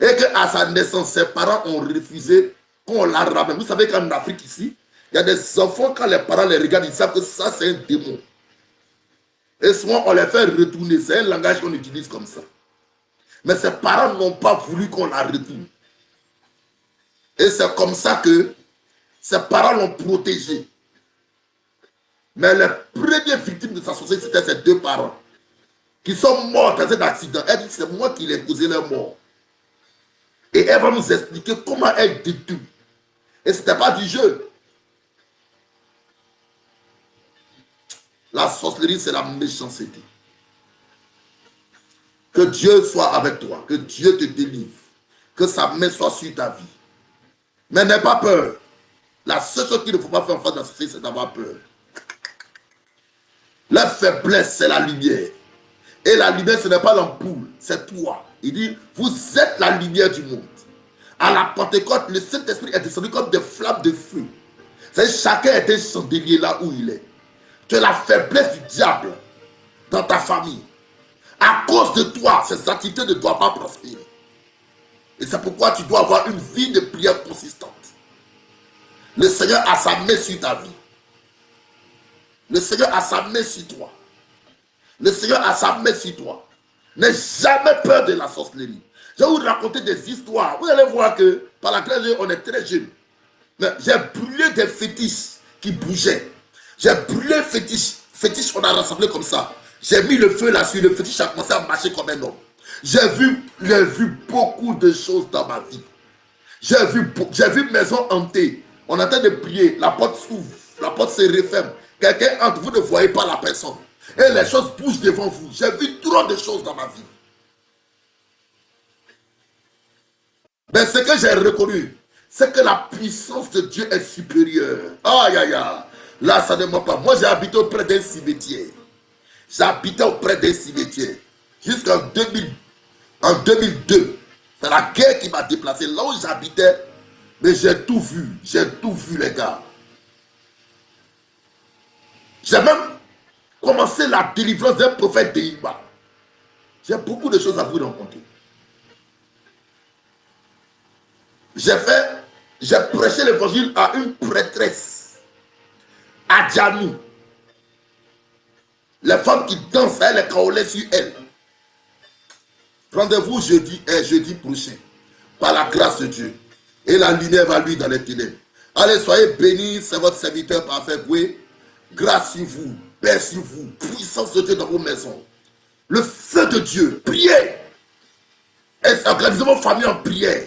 Et qu'à sa naissance, ses parents ont refusé qu'on la ramène. Vous savez qu'en Afrique ici, il y a des enfants, quand les parents les regardent, ils savent que ça c'est un démon. Et souvent on les fait retourner. C'est un langage qu'on utilise comme ça. Mais ses parents n'ont pas voulu qu'on la retourne. Et c'est comme ça que ses parents l'ont protégée. Mais les premières victimes de sa société, c'était ses deux parents. Qui sont morts dans un accident. Elle dit, c'est moi qui les ai causé leur mort. Et elle va nous expliquer comment elle détruit. Et ce n'était pas du jeu. La sorcellerie, c'est la méchanceté. Que Dieu soit avec toi. Que Dieu te délivre. Que sa main soit sur ta vie. Mais n'aie pas peur. La seule chose qu'il ne faut pas faire en face de la société, c'est d'avoir peur. La faiblesse, c'est la lumière. Et la lumière, ce n'est pas l'ampoule, c'est toi. Il dit, vous êtes la lumière du monde. À la Pentecôte, le Saint-Esprit est descendu comme des flammes de feu. C'est-à-dire, chacun est un chandelier là où il est. Tu as la faiblesse du diable dans ta famille. À cause de toi, ces activités ne doivent pas prospérer. Et c'est pourquoi tu dois avoir une vie de prière consistante. Le Seigneur a sa main sur ta vie. Le Seigneur a sa main sur toi. Le Seigneur a sa main sur toi. N'aie jamais peur de la sorcellerie. Je vais vous raconter des histoires. Vous allez voir que par la grâce de Dieu, on est très jeunes. Mais j'ai brûlé des fétiches qui bougeaient. J'ai brûlé fétiches. Fétiches, on a rassemblé comme ça. J'ai mis le feu là-dessus. Le fétiche a commencé à marcher comme un homme. J'ai vu beaucoup de choses dans ma vie. J'ai vu maison hantée. On est en train de prier. La porte s'ouvre. La porte se referme. Quelqu'un entre. Vous ne voyez pas la personne. Et les choses bougent devant vous. J'ai vu trop de choses dans ma vie. Mais ce que j'ai reconnu, c'est que la puissance de Dieu est supérieure. Aïe, aïe, aïe. Là, ça ne ment pas. Moi, j'ai habité auprès d'un cimetière. J'habitais auprès d'un cimetière. Jusqu'en 2002. C'est la guerre qui m'a déplacé. Là où j'habitais, mais j'ai tout vu. J'ai tout vu, les gars. J'ai même commencé la délivrance d'un prophète d'Iba. J'ai beaucoup de choses à vous raconter. J'ai prêché l'évangile à une prêtresse, à Djanou. Les femmes qui dansent, elles les kaolais sur elles. Rendez-vous jeudi prochain, par la grâce de Dieu. Et la lumière va lui dans les ténèbres. Allez, soyez bénis, c'est votre serviteur parfait Goué. Grâce sur vous, paix sur vous, puissance de Dieu dans vos maisons. Le feu de Dieu, priez. Et organisez vos familles en prière.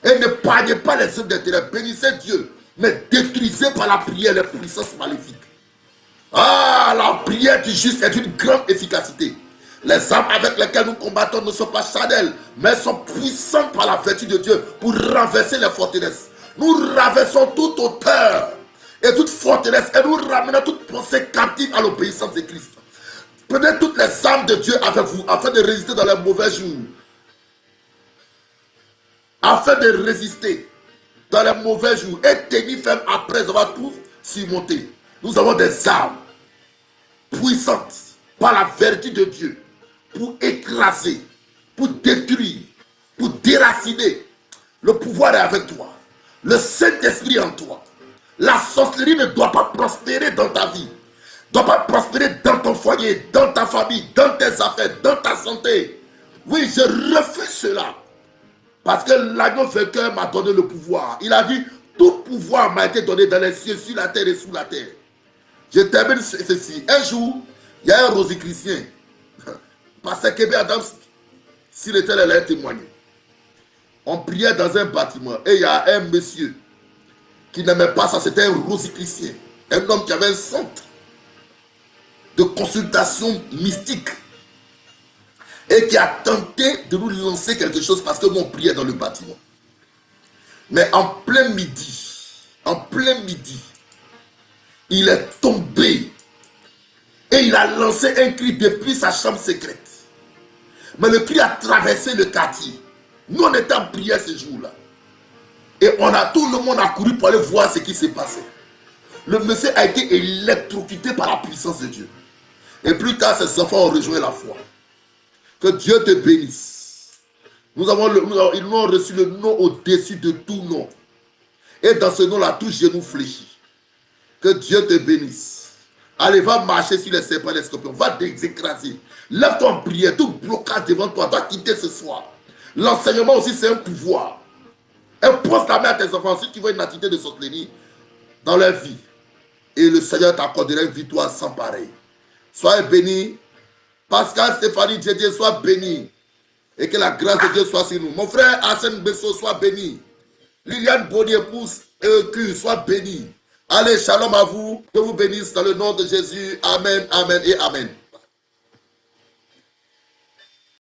Et ne parlez pas les œuvres des ténèbres. Bénissez Dieu, mais détruisez par la prière les puissances maléfiques. Ah, la prière du juste est d'une grande efficacité. Les armes avec lesquelles nous combattons ne sont pas charnelles, mais sont puissantes par la vertu de Dieu pour renverser les forteresses. Nous renversons toute hauteur et toute forteresse et nous ramenons toute pensée captive à l'obéissance de Christ. Prenez toutes les armes de Dieu avec vous afin de résister dans les mauvais jours. Afin de résister dans les mauvais jours et tenir ferme après avoir tout surmonté. Nous avons des armes puissantes par la vertu de Dieu pour écraser, pour détruire, pour déraciner. Le pouvoir est avec toi. Le Saint-Esprit en toi. La sorcellerie ne doit pas prospérer dans ta vie. Ne doit pas prospérer dans ton foyer, dans ta famille, dans tes affaires, dans ta santé. Oui, je refuse cela. Parce que l'agneau vainqueur m'a donné le pouvoir. Il a dit, tout pouvoir m'a été donné dans les cieux, sur la terre et sous la terre. Je termine ceci. Un jour, il y a un rosicrucien. Pasteur Kébé Adams, s'il était là, il a témoigné. On priait dans un bâtiment et il y a un monsieur qui n'aimait pas ça, c'était un rosicrucien. Un homme qui avait un centre de consultation mystique et qui a tenté de nous lancer quelque chose parce que nous on priait dans le bâtiment. Mais en plein midi, il est tombé et il a lancé un cri depuis sa chambre secrète. Mais le cri a traversé le quartier. Nous on était en prière ce jour-là. Et tout le monde a couru pour aller voir ce qui s'est passé. Le monsieur a été électrocuté par la puissance de Dieu. Et plus tard, ses enfants ont rejoint la foi. Que Dieu te bénisse. Ils ont reçu le nom au-dessus de tout nom. Et dans ce nom-là, tout genou fléchit. Que Dieu te bénisse. Allez, va marcher sur les serpents et les scorpions. Va t'écraser. Lève-toi en prière. Tout blocage devant toi doit quitter ce soir. L'enseignement aussi, c'est un pouvoir. Impose la main à tes enfants. Si tu veux une activité de sorcellerie dans leur vie, et le Seigneur t'accordera une victoire sans pareil. Soyez bénis. Pascal, Stéphanie, Dieu soit béni. Et que la grâce de Dieu soit sur nous. Mon frère Arsène Besso soit béni. Liliane Bonnier Pousse et soit béni. Allez, shalom à vous. Que vous bénisse dans le nom de Jésus. Amen, amen et amen.